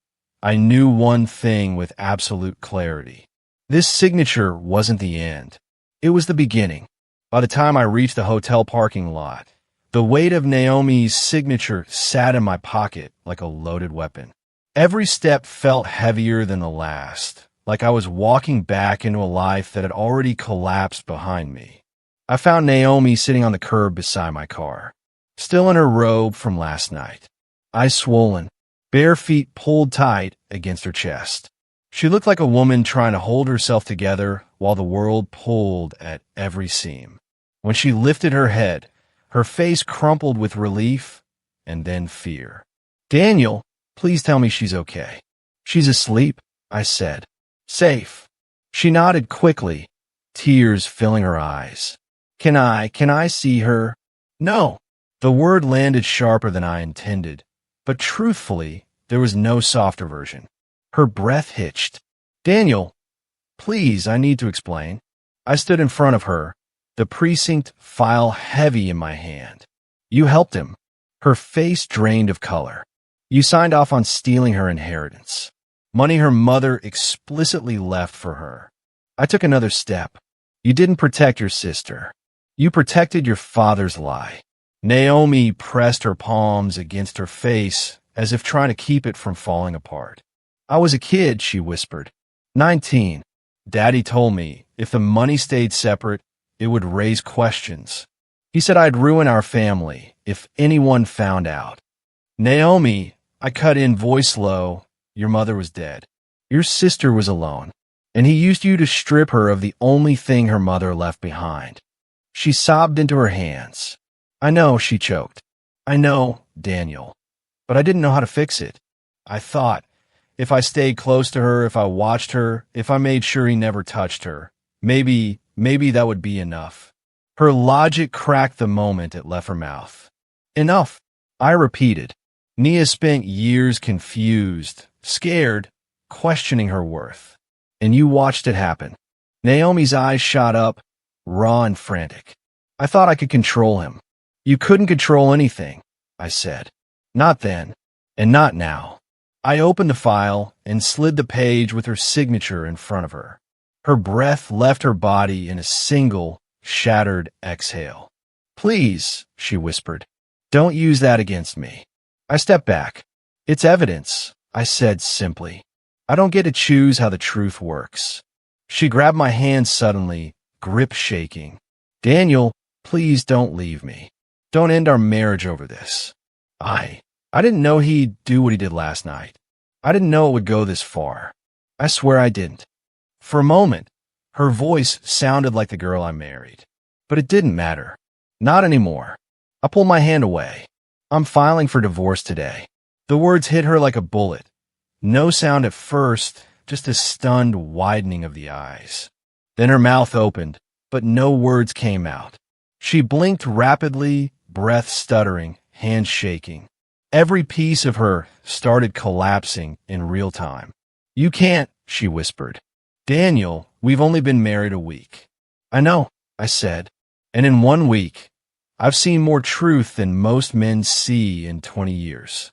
I knew one thing with absolute clarity. This signature wasn't the end. It was the beginning. By the time I reached the hotel parking lot, the weight of Naomi's signature sat in my pocket like a loaded weapon. Every step felt heavier than the last, like I was walking back into a life that had already collapsed behind me. I found Naomi sitting on the curb beside my car, still in her robe from last night, eyes swollen, bare feet pulled tight against her chest. She looked like a woman trying to hold herself together while the world pulled at every seam. When she lifted her head, her face crumpled with relief and then fear. Daniel, please tell me she's okay. She's asleep, I said. Safe. She nodded quickly, tears filling her eyes. Can I see her? No. The word landed sharper than I intended, but truthfully, there was no softer version. Her breath hitched. Daniel, please, I need to explain. I stood in front of her, the precinct file heavy in my hand. You helped him. Her face drained of color. You signed off on stealing her inheritance, money her mother explicitly left for her. I took another step. You didn't protect your sister. You protected your father's lie. Naomi pressed her palms against her face as if trying to keep it from falling apart. I was a kid, she whispered. 19. Daddy told me if the money stayed separate, it would raise questions. He said I'd ruin our family if anyone found out. Naomi, I cut in, voice low, your mother was dead. Your sister was alone, and he used you to strip her of the only thing her mother left behind. She sobbed into her hands. I know, she choked. I know, Daniel. But I didn't know how to fix it. I thought, if I stayed close to her, if I watched her, if I made sure he never touched her, maybe that would be enough. Her logic cracked the moment it left her mouth. Enough, I repeated. Nia spent years confused, scared, questioning her worth. And you watched it happen. Naomi's eyes shot up, raw and frantic. I thought I could control him. You couldn't control anything, I said. Not then, and not now. I opened the file and slid the page with her signature in front of her. Her breath left her body in a single, shattered exhale. Please, she whispered, don't use that against me. I stepped back. It's evidence, I said simply. I don't get to choose how the truth works. She grabbed my hand suddenly, grip shaking. Daniel, please don't leave me. Don't end our marriage over this. I didn't know he'd do what he did last night. I didn't know it would go this far. I swear I didn't. For a moment, her voice sounded like the girl I married. But it didn't matter. Not anymore. I pulled my hand away. I'm filing for divorce today. The words hit her like a bullet. No sound at first, just a stunned widening of the eyes. Then her mouth opened, but no words came out. She blinked rapidly, breath stuttering, hands shaking. Every piece of her started collapsing in real time. You can't, she whispered. Daniel, we've only been married a week. I know, I said. And in 1 week, I've seen more truth than most men see in 20 years.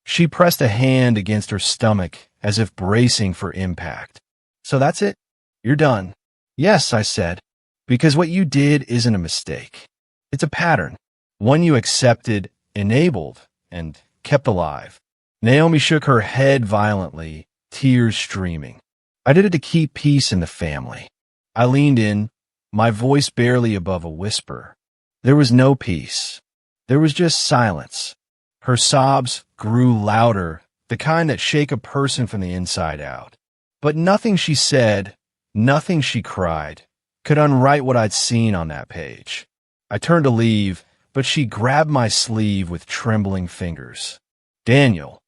She pressed a hand against her stomach as if bracing for impact. So that's it? You're done. Yes, I said, because what you did isn't a mistake. It's a pattern. one you accepted, enabled, and kept alive. Naomi shook her head violently, tears streaming. I did it to keep peace in the family. I leaned in, my voice barely above a whisper. There was no peace. There was just silence. Her sobs grew louder, the kind that shake a person from the inside out. But nothing she said, nothing she cried, could unwrite what I'd seen on that page. I turned to leave, but she grabbed my sleeve with trembling fingers. Daniel.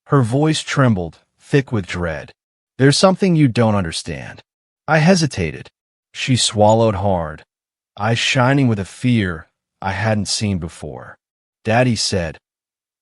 Her voice trembled, thick with dread. There's something you don't understand. I hesitated. She swallowed hard, eyes shining with a fear I hadn't seen before. Daddy said.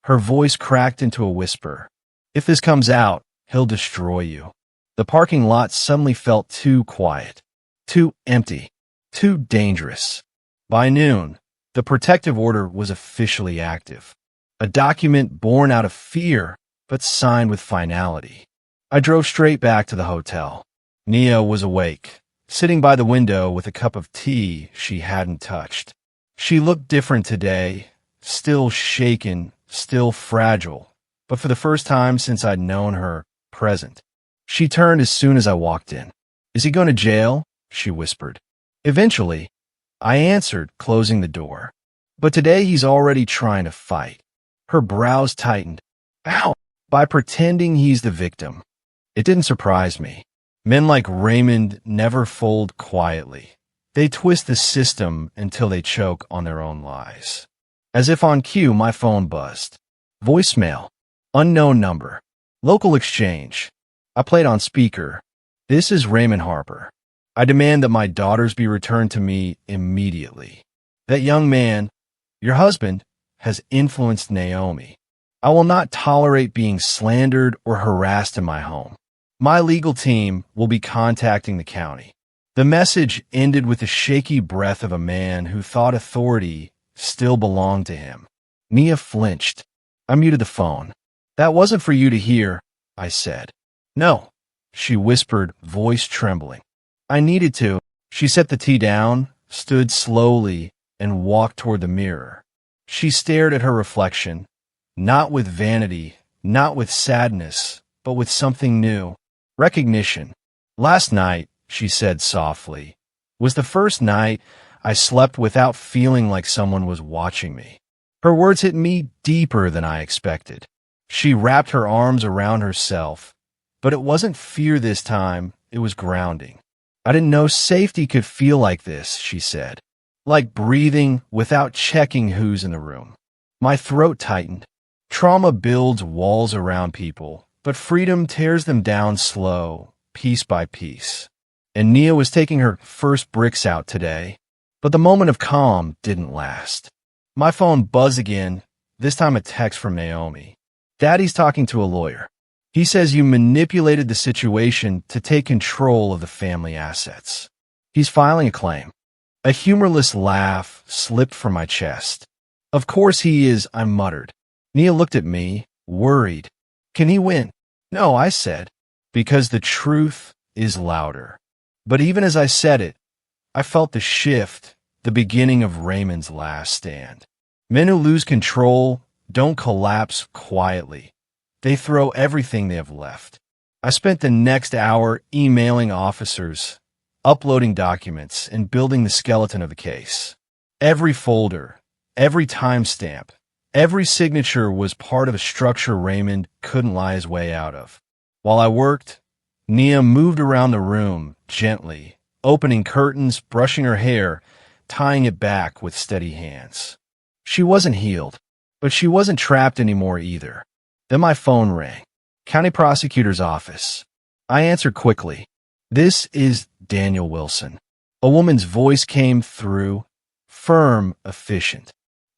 Her voice cracked into a whisper. If this comes out, he'll destroy you. The parking lot suddenly felt too quiet, too empty, too dangerous. By noon, the protective order was officially active. A document born out of fear, but signed with finality. I drove straight back to the hotel. Nia was awake, sitting by the window with a cup of tea she hadn't touched. She looked different today, still shaken, still fragile, but for the first time since I'd known her, present. She turned as soon as I walked in. Is he going to jail? She whispered. Eventually, I answered, closing the door. But today he's already trying to fight. Her brows tightened. Ow! By pretending he's the victim. It didn't surprise me. Men like Raymond never fold quietly. They twist the system until they choke on their own lies. As if on cue, my phone buzzed. Voicemail. Unknown number. Local exchange. I played on speaker. This is Raymond Harper. I demand that my daughters be returned to me immediately. That young man, your husband, has influenced Naomi. I will not tolerate being slandered or harassed in my home. My legal team will be contacting the county. The message ended with the shaky breath of a man who thought authority still belonged to him. Nia flinched. I muted the phone. That wasn't for you to hear, I said. No, she whispered, voice trembling. I needed to. She set the tea down, stood slowly, and walked toward the mirror. She stared at her reflection, not with vanity, not with sadness, but with something new. Recognition. Last night, she said softly, was the first night I slept without feeling like someone was watching me. Her words hit me deeper than I expected. She wrapped her arms around herself, but it wasn't fear this time, it was grounding. I didn't know safety could feel like this, she said, like breathing without checking who's in the room. My throat tightened. Trauma builds walls around people, but freedom tears them down slow, piece by piece. And Nia was taking her first bricks out today, but the moment of calm didn't last. My phone buzzed again, this time a text from Naomi. Daddy's talking to a lawyer. He says you manipulated the situation to take control of the family assets. He's filing a claim. A humorless laugh slipped from my chest. Of course he is, I muttered. Nia looked at me, worried. Can he win? No, I said, because the truth is louder. But even as I said it, I felt the shift, the beginning of Raymond's last stand. Men who lose control don't collapse quietly. They throw everything they have left. I spent the next hour emailing officers, uploading documents, and building the skeleton of the case. Every folder, every timestamp, every signature was part of a structure Raymond couldn't lie his way out of. While I worked, Nia moved around the room gently, opening curtains, brushing her hair, tying it back with steady hands. She wasn't healed, but she wasn't trapped anymore either. Then my phone rang. County Prosecutor's Office. I answered quickly. This is Daniel Wilson. A woman's voice came through, firm, efficient.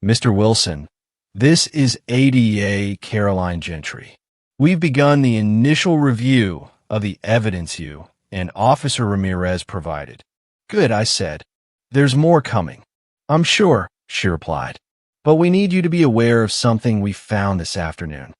Mr. Wilson, this is ADA Caroline Gentry. We've begun the initial review of the evidence you and Officer Ramirez provided. Good, I said. There's more coming. I'm sure, she replied. But we need you to be aware of something we found this afternoon.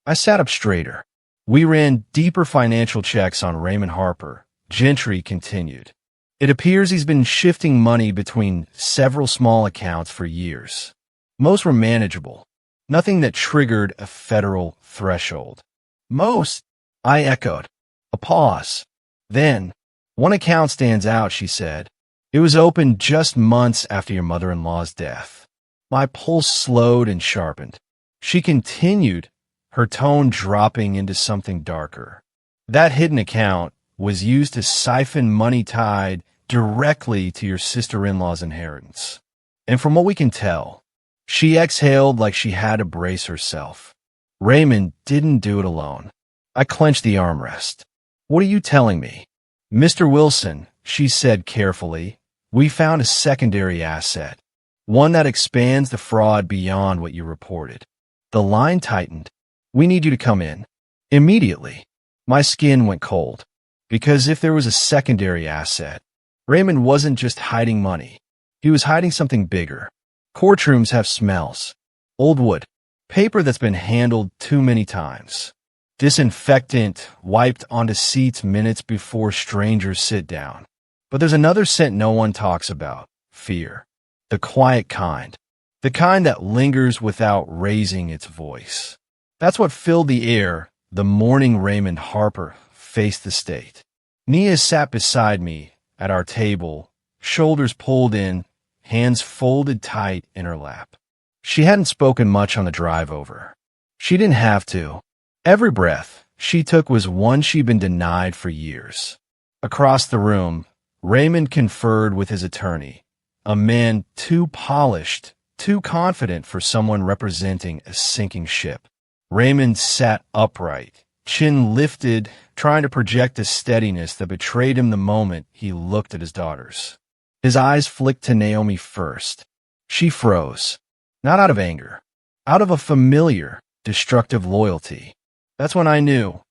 I sat up straighter. We ran deeper financial checks on Raymond Harper. Gentry continued. It appears he's been shifting money between several small accounts for years. Most were manageable. Nothing that triggered a federal threshold. Most, I echoed. A pause. Then, one account stands out, she said. It was opened just months after your mother-in-law's death. My pulse slowed and sharpened. She continued, her tone dropping into something darker. That hidden account was used to siphon money tied directly to your sister-in-law's inheritance. And from what we can tell, she exhaled like she had to brace herself. Raymond didn't do it alone. I clenched the armrest. What are you telling me? Mr. Wilson, she said carefully, we found a secondary asset, one that expands the fraud beyond what you reported. The line tightened. We need you to come in. Immediately. My skin went cold. Because if there was a secondary asset, Raymond wasn't just hiding money. He was hiding something bigger. Courtrooms have smells. Old wood. Paper that's been handled too many times. Disinfectant wiped onto seats minutes before strangers sit down. But there's another scent no one talks about. Fear. The quiet kind. The kind that lingers without raising its voice. That's what filled the air the morning Raymond Harper faced the state. Nia sat beside me at our table, shoulders pulled in, hands folded tight in her lap. She hadn't spoken much on the drive over. She didn't have to. Every breath she took was one she'd been denied for years. Across the room, Raymond conferred with his attorney, a man too polished, too confident for someone representing a sinking ship. Raymond sat upright, chin lifted, trying to project a steadiness that betrayed him the moment he looked at his daughters. His eyes flicked to Naomi first. She froze, not out of anger, out of a familiar, destructive loyalty. That's when I knew.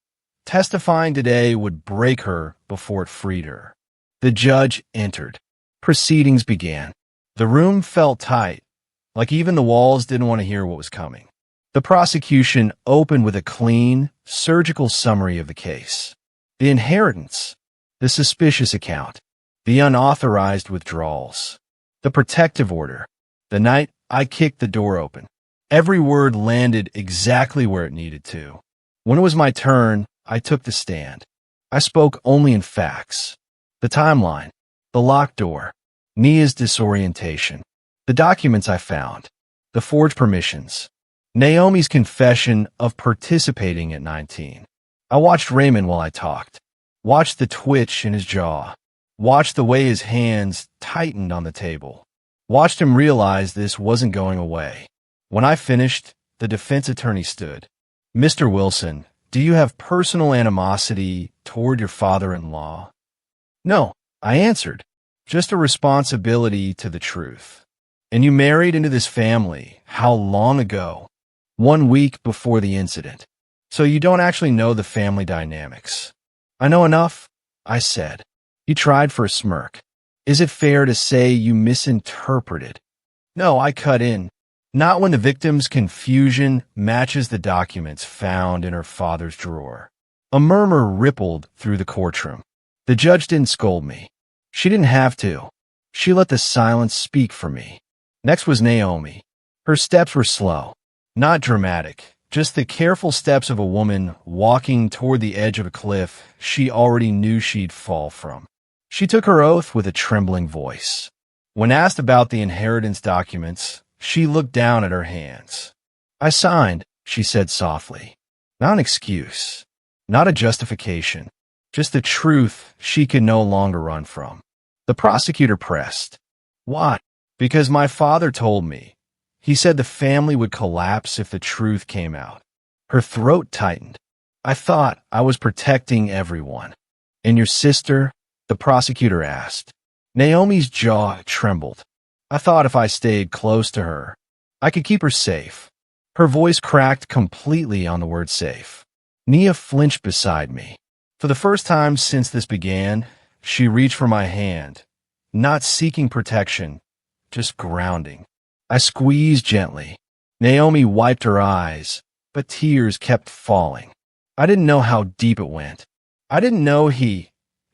Testifying today would break her before it freed her. The judge entered. Proceedings began. The room felt tight, like even the walls didn't want to hear what was coming. The prosecution opened with a clean, surgical summary of the case. The inheritance, the suspicious account, the unauthorized withdrawals, the protective order. The night I kicked the door open, every word landed exactly where it needed to. When it was my turn, I took the stand. I spoke only in facts. The timeline, the locked door, Nia's disorientation, the documents I found, the forged permissions, Naomi's confession of participating at 19. I watched Raymond while I talked, watched the twitch in his jaw, watched the way his hands tightened on the table, watched him realize this wasn't going away. When I finished, the defense attorney stood. Mr. Wilson, do you have personal animosity toward your father-in-law? No, I answered. Just a responsibility to the truth. And you married into this family, how long ago? 1 week before the incident. So you don't actually know the family dynamics. I know enough, I said. He tried for a smirk. Is it fair to say you misinterpreted? No, I cut in. Not when the victim's confusion matches the documents found in her father's drawer. A murmur rippled through the courtroom. The judge didn't scold me. She didn't have to. She let the silence speak for me. Next was Naomi. Her steps were slow, not dramatic, just the careful steps of a woman walking toward the edge of a cliff she already knew she'd fall from. She took her oath with a trembling voice. When asked about the inheritance documents, she looked down at her hands. I signed, she said softly. Not an excuse, not a justification, just the truth she could no longer run from. The prosecutor pressed. Why? Because my father told me. He said the family would collapse if the truth came out. Her throat tightened. I thought I was protecting everyone. And your sister? The prosecutor asked. Naomi's jaw trembled. I thought if I stayed close to her, I could keep her safe. Her voice cracked completely on the word safe. Nia flinched beside me. For the first time since this began, she reached for my hand, not seeking protection, just grounding. I squeezed gently. Naomi wiped her eyes, but tears kept falling. I didn't know how deep it went. I didn't know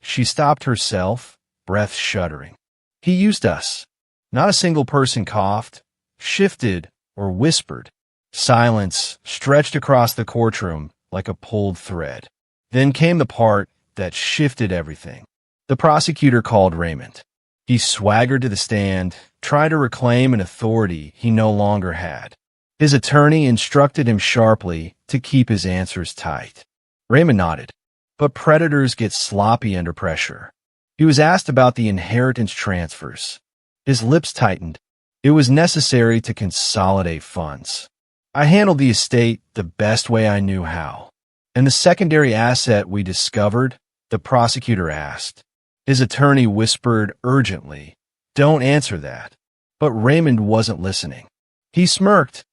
She stopped herself, breath shuddering. He used us. Not a single person coughed, shifted, or whispered. Silence stretched across the courtroom like a pulled thread. Then came the part that shifted everything. The prosecutor called Raymond. He swaggered to the stand, trying to reclaim an authority he no longer had. His attorney instructed him sharply to keep his answers tight. Raymond nodded, but predators get sloppy under pressure. He was asked about the inheritance transfers. His lips tightened. It was necessary to consolidate funds. I handled the estate the best way I knew how. And the secondary asset we discovered, the prosecutor asked. His attorney whispered urgently, "Don't answer that." But Raymond wasn't listening. He smirked,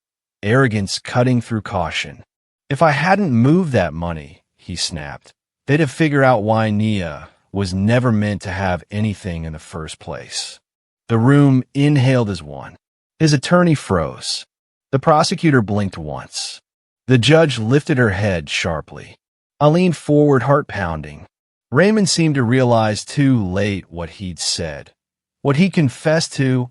arrogance cutting through caution. "If I hadn't moved that money," he snapped, "they'd have figured out why Nia was never meant to have anything in the first place." The room inhaled as one. His attorney froze. The prosecutor blinked once. The judge lifted her head sharply. I leaned forward, heart pounding. Raymond seemed to realize too late what he'd said, what he confessed to,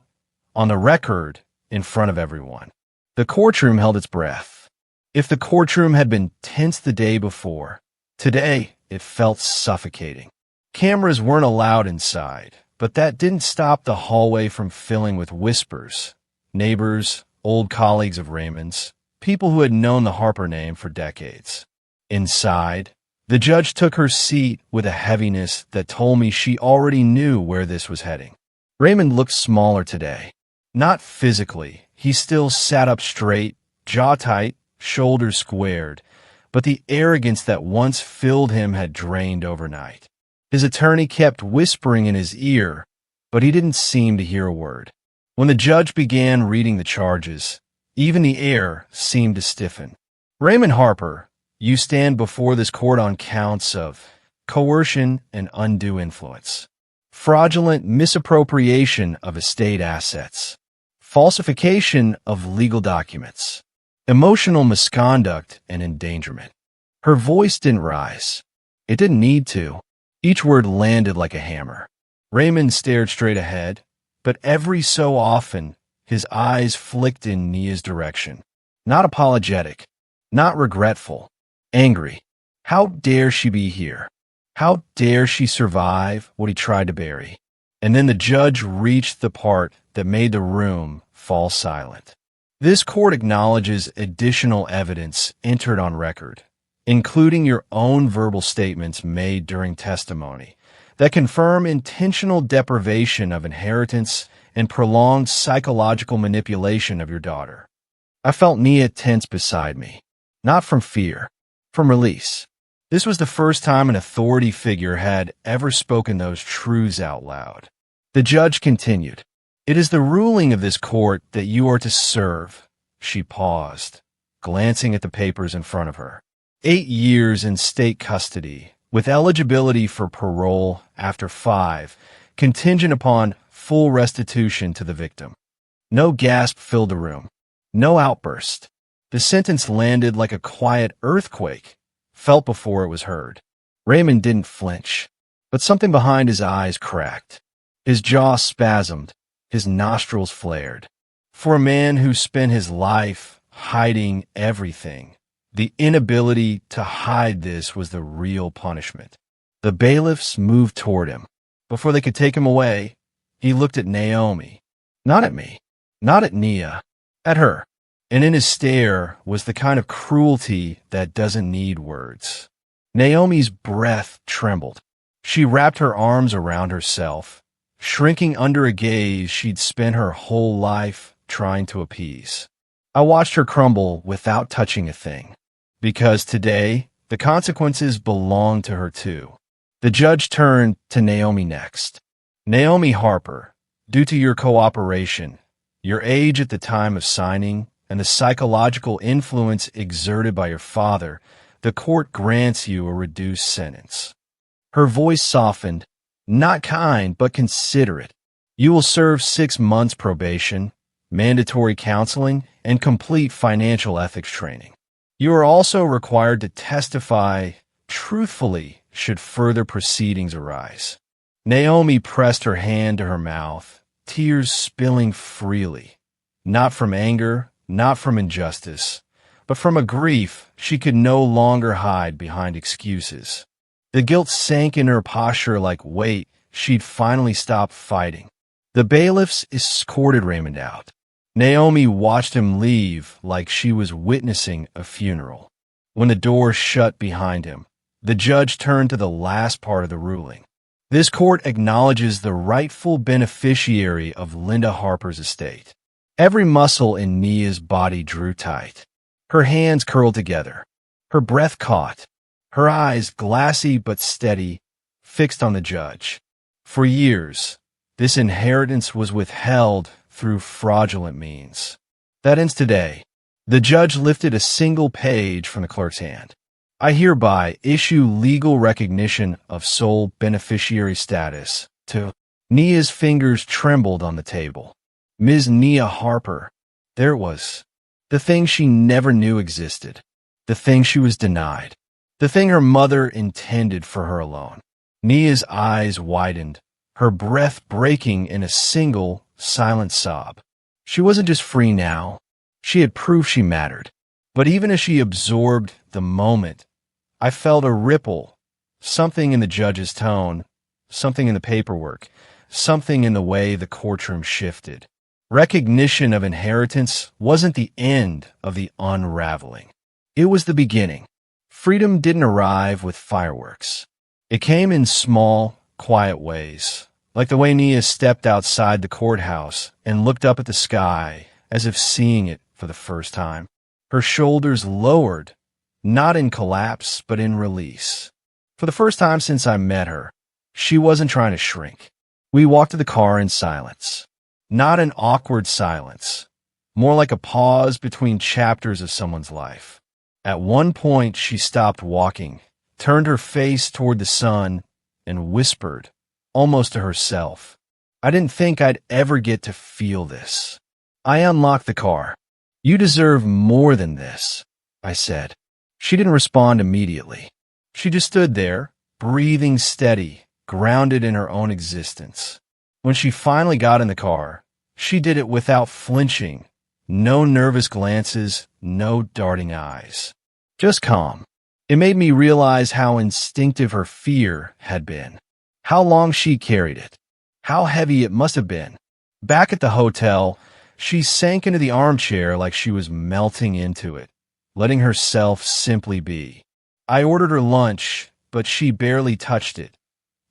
on the record, in front of everyone. The courtroom held its breath. If the courtroom had been tense the day before, today it felt suffocating. Cameras weren't allowed inside, but that didn't stop the hallway from filling with whispers. Neighbors, old colleagues of Raymond's, people who had known the Harper name for decades. Inside, the judge took her seat with a heaviness that told me she already knew where this was heading. Raymond looked smaller today. Not physically. He still sat up straight, jaw tight, shoulders squared, but the arrogance that once filled him had drained overnight. His attorney kept whispering in his ear, but he didn't seem to hear a word. When the judge began reading the charges, even the air seemed to stiffen. "Raymond Harper, you stand before this court on counts of coercion and undue influence, fraudulent misappropriation of estate assets, falsification of legal documents, emotional misconduct and endangerment." Her voice didn't rise. It didn't need to. Each word landed like a hammer. Raymond stared straight ahead, but every so often, his eyes flicked in Nia's direction. Not apologetic, not regretful, angry. How dare she be here? How dare she survive what he tried to bury? And then the judge reached the part that made the room fall silent. This court acknowledges additional evidence entered on record, including your own verbal statements made during testimony, that confirm intentional deprivation of inheritance and prolonged psychological manipulation of your daughter. I felt Nia tense beside me, not from fear, from release. This was the first time an authority figure had ever spoken those truths out loud. The judge continued, "It is the ruling of this court that you are to serve." She paused, glancing at the papers in front of her. 8 years in state custody, with eligibility for parole after 5, contingent upon full restitution to the victim. No gasp filled the room. No outburst. The sentence landed like a quiet earthquake, felt before it was heard. Raymond didn't flinch, but something behind his eyes cracked. His jaw spasmed, his nostrils flared. For a man who spent his life hiding everything, the inability to hide this was the real punishment. The bailiffs moved toward him. Before they could take him away, he looked at Naomi. Not at me, not at Nia, at her. And in his stare was the kind of cruelty that doesn't need words. Naomi's breath trembled. She wrapped her arms around herself, shrinking under a gaze she'd spent her whole life trying to appease. I watched her crumble without touching a thing, because today the consequences belonged to her too. The judge turned to Naomi next. "Naomi Harper, due to your cooperation, your age at the time of signing, and the psychological influence exerted by your father, the court grants you a reduced sentence." Her voice softened, not kind, but considerate. "You will serve 6 months probation, mandatory counseling, and complete financial ethics training. You are also required to testify truthfully should further proceedings arise." Naomi pressed her hand to her mouth, tears spilling freely, not from anger, not from injustice, but from a grief she could no longer hide behind excuses. The guilt sank in her posture like weight. She'd finally stopped fighting. The bailiffs escorted Raymond out. Naomi watched him leave like she was witnessing a funeral. When the door shut behind him, the judge turned to the last part of the ruling. This court acknowledges the rightful beneficiary of Linda Harper's estate. Every muscle in Nia's body drew tight. Her hands curled together. Her breath caught. Her eyes, glassy but steady, fixed on the judge. For years, this inheritance was withheld through fraudulent means. That ends today. The judge lifted a single page from the clerk's hand. I hereby issue legal recognition of sole beneficiary status to— Nia's fingers trembled on the table. Ms. Nia Harper. There it was. The thing she never knew existed. The thing she was denied. The thing her mother intended for her alone. Nia's eyes widened, her breath breaking in a single, silent sob. She wasn't just free now. She had proof she mattered. But even as she absorbed the moment, I felt a ripple, something in the judge's tone, something in the paperwork, something in the way the courtroom shifted. Recognition of inheritance wasn't the end of the unraveling. It was the beginning. Freedom didn't arrive with fireworks. It came in small, quiet ways, like the way Nia stepped outside the courthouse and looked up at the sky as if seeing it for the first time. Her shoulders lowered, not in collapse, but in release. For the first time since I met her, she wasn't trying to shrink. We walked to the car in silence. Not an awkward silence, more like a pause between chapters of someone's life. At one point, she stopped walking, turned her face toward the sun, and whispered, almost to herself, "I didn't think I'd ever get to feel this." I unlocked the car. "You deserve more than this," I said. She didn't respond immediately. She just stood there, breathing steady, grounded in her own existence. When she finally got in the car, she did it without flinching. No nervous glances, no darting eyes. Just calm. It made me realize how instinctive her fear had been. How long she carried it. How heavy it must have been. Back at the hotel, she sank into the armchair like she was melting into it, letting herself simply be. I ordered her lunch, but she barely touched it.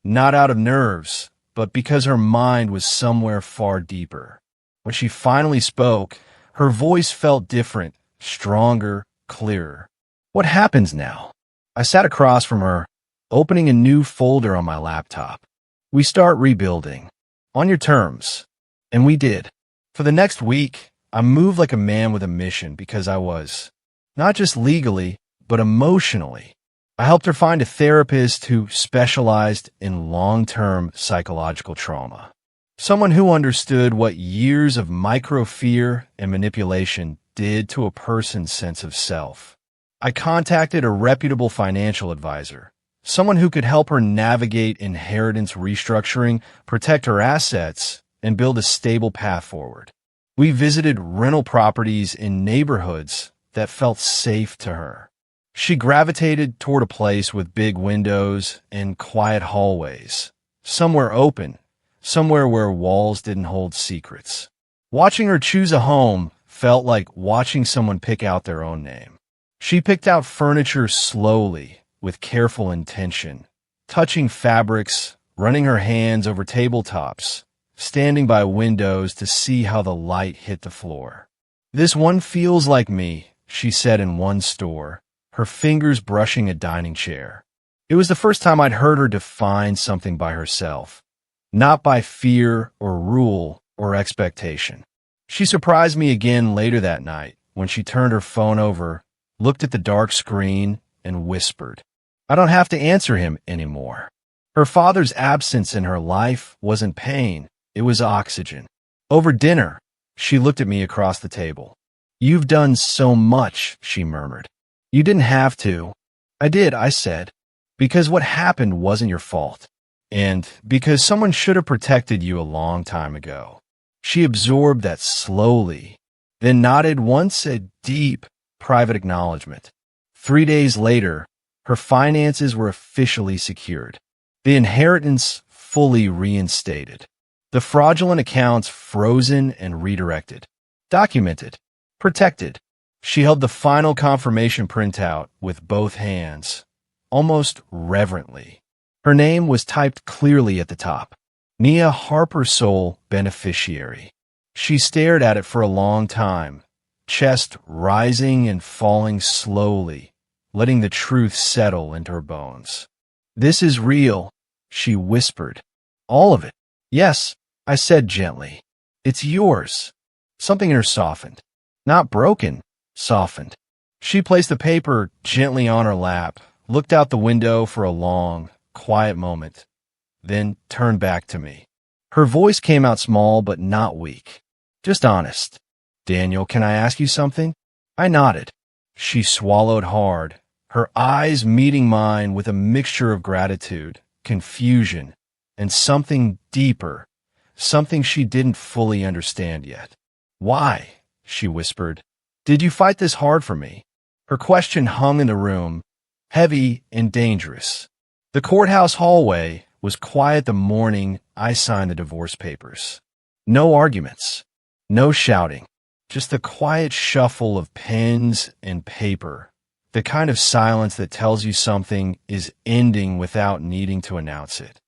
Not out of nerves, but because her mind was somewhere far deeper. When she finally spoke, her voice felt different, stronger, clearer. "What happens now?" I sat across from her, opening a new folder on my laptop. "We start rebuilding. On your terms." And we did. For the next week, I moved like a man with a mission because I was, not just legally, but emotionally. I helped her find a therapist who specialized in long-term psychological trauma. Someone who understood what years of micro-fear and manipulation did to a person's sense of self. I contacted a reputable financial advisor, someone who could help her navigate inheritance restructuring, protect her assets, and build a stable path forward. We visited rental properties in neighborhoods that felt safe to her. She gravitated toward a place with big windows and quiet hallways, somewhere open, somewhere where walls didn't hold secrets. Watching her choose a home felt like watching someone pick out their own name. She picked out furniture slowly, with careful intention, touching fabrics, running her hands over tabletops, standing by windows to see how the light hit the floor. "This one feels like me," she said in one store, her fingers brushing a dining chair. It was the first time I'd heard her define something by herself, not by fear or rule or expectation. She surprised me again later that night when she turned her phone over, looked at the dark screen, and whispered, "I don't have to answer him anymore." Her father's absence in her life wasn't pain, it was oxygen. Over dinner, she looked at me across the table. "You've done so much," she murmured. "You didn't have to." "I did," I said, "because what happened wasn't your fault. And because someone should have protected you a long time ago." She absorbed that slowly, then nodded once a deep, private acknowledgement. 3 days later, her finances were officially secured. The inheritance fully reinstated. The fraudulent accounts frozen and redirected. Documented. Protected. She held the final confirmation printout with both hands, almost reverently. Her name was typed clearly at the top. Nia Harpersole, beneficiary. She stared at it for a long time, chest rising and falling slowly, letting the truth settle into her bones. "This is real," she whispered. "All of it." "Yes," I said gently. "It's yours." Something in her softened. Not broken, softened. She placed the paper gently on her lap, looked out the window for a long, quiet moment, then turned back to me. Her voice came out small but not weak, just honest. "Daniel, can I ask you something?" I nodded. She swallowed hard, her eyes meeting mine with a mixture of gratitude, confusion, and something deeper, something she didn't fully understand yet. "Why?" she whispered. "Did you fight this hard for me?" Her question hung in the room, heavy and dangerous. The courthouse hallway was quiet the morning I signed the divorce papers. No arguments, no shouting, just the quiet shuffle of pens and paper, the kind of silence that tells you something is ending without needing to announce it.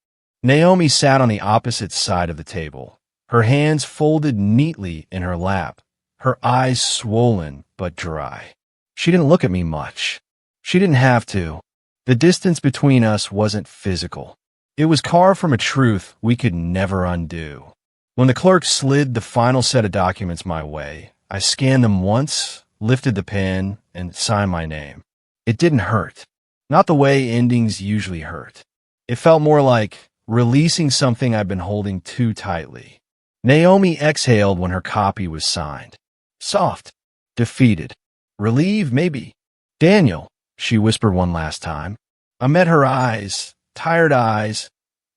Naomi sat on the opposite side of the table, her hands folded neatly in her lap, her eyes swollen but dry. She didn't look at me much. She didn't have to. The distance between us wasn't physical. It was carved from a truth we could never undo. When the clerk slid the final set of documents my way, I scanned them once, lifted the pen, and signed my name. It didn't hurt. Not the way endings usually hurt. It felt more like releasing something I'd been holding too tightly. Naomi exhaled when her copy was signed. Soft. Defeated. Relieved, maybe. "Daniel," she whispered one last time. I met her eyes, tired eyes,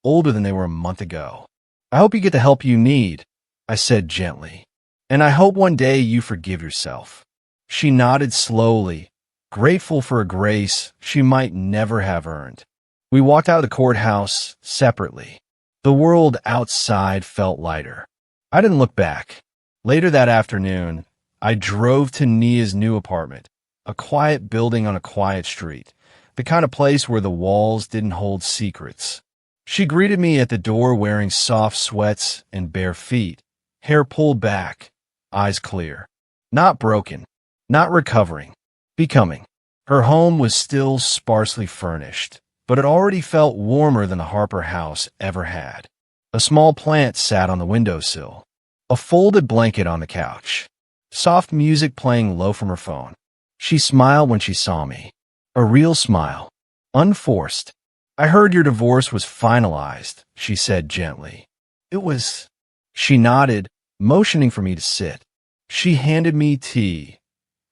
older than they were a month ago. "I hope you get the help you need," I said gently. "And I hope one day you forgive yourself." She nodded slowly, grateful for a grace she might never have earned. We walked out of the courthouse separately. The world outside felt lighter. I didn't look back. Later that afternoon, I drove to Nia's new apartment, a quiet building on a quiet street, the kind of place where the walls didn't hold secrets. She greeted me at the door wearing soft sweats and bare feet, hair pulled back, eyes clear. Not broken, not recovering, becoming. Her home was still sparsely furnished, but it already felt warmer than the Harper house ever had. A small plant sat on the windowsill, a folded blanket on the couch, soft music playing low from her phone. She smiled when she saw me. A real smile, unforced. "I heard your divorce was finalized," she said gently. "It was." She nodded, motioning for me to sit. She handed me tea,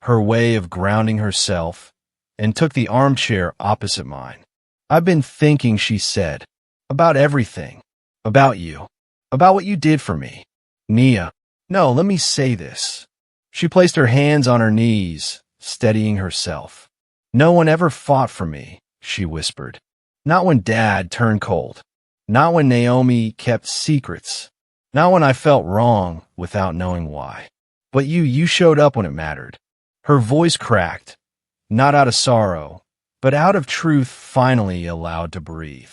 her way of grounding herself, and took the armchair opposite mine. "I've been thinking," she said, "about everything. About you. About what you did for me. Nia, no, let me say this." She placed her hands on her knees, steadying herself. "No one ever fought for me," she whispered. "Not when Dad turned cold. Not when Naomi kept secrets. Not when I felt wrong without knowing why. But you showed up when it mattered." Her voice cracked, not out of sorrow, but out of truth finally allowed to breathe.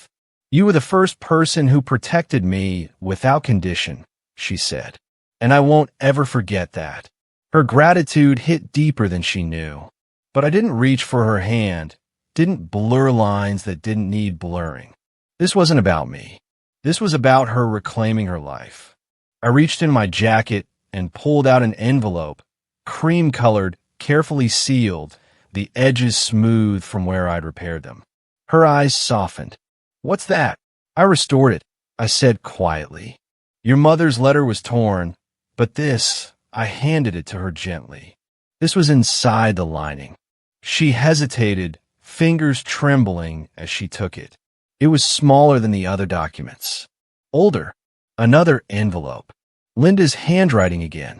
"You were the first person who protected me without condition," she said, "and I won't ever forget that." Her gratitude hit deeper than she knew, but I didn't reach for her hand, didn't blur lines that didn't need blurring. This wasn't about me. This was about her reclaiming her life. I reached in my jacket and pulled out an envelope, cream-colored, carefully sealed, the edges smooth from where I'd repaired them. Her eyes softened. "What's that?" "I restored it," I said quietly. "Your mother's letter was torn, but this," I handed it to her gently. "This was inside the lining." She hesitated, fingers trembling as she took it. It was smaller than the other documents. Older. Another envelope. Linda's handwriting again.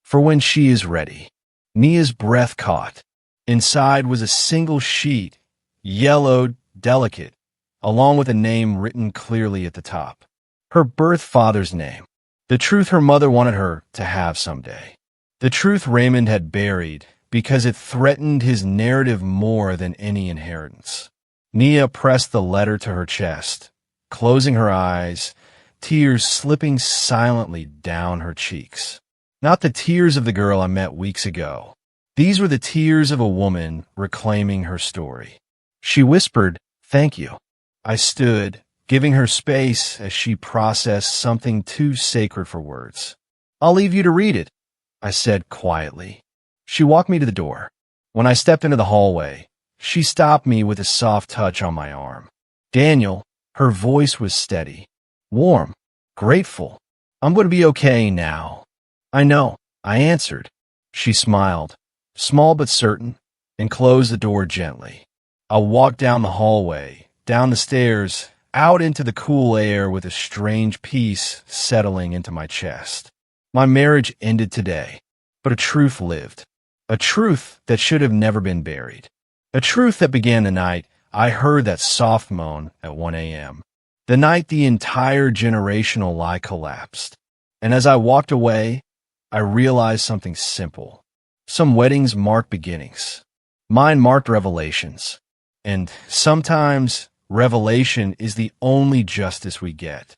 for when she is ready. Nia's breath caught. Inside was a single sheet, yellowed, delicate, along with a name written clearly at the top. Her birth father's name. The truth her mother wanted her to have someday. The truth Raymond had buried because it threatened his narrative more than any inheritance. Nia pressed the letter to her chest, closing her eyes, tears slipping silently down her cheeks. Not the tears of the girl I met weeks ago. These were the tears of a woman reclaiming her story. She whispered, "Thank you." I stood, giving her space as she processed something too sacred for words. "I'll leave you to read it," I said quietly. She walked me to the door. When I stepped into the hallway, she stopped me with a soft touch on my arm. "Daniel," her voice was steady, warm, grateful. "I'm going to be okay now." "I know," I answered. She smiled, small but certain, and closed the door gently. I walked down the hallway, down the stairs, out into the cool air with a strange peace settling into my chest. My marriage ended today, but a truth lived. A truth that should have never been buried. A truth that began the night I heard that soft moan at 1 a.m. The night the entire generational lie collapsed. And as I walked away, I realized something simple. Some weddings mark beginnings. Mine marked revelations. And sometimes revelation is the only justice we get.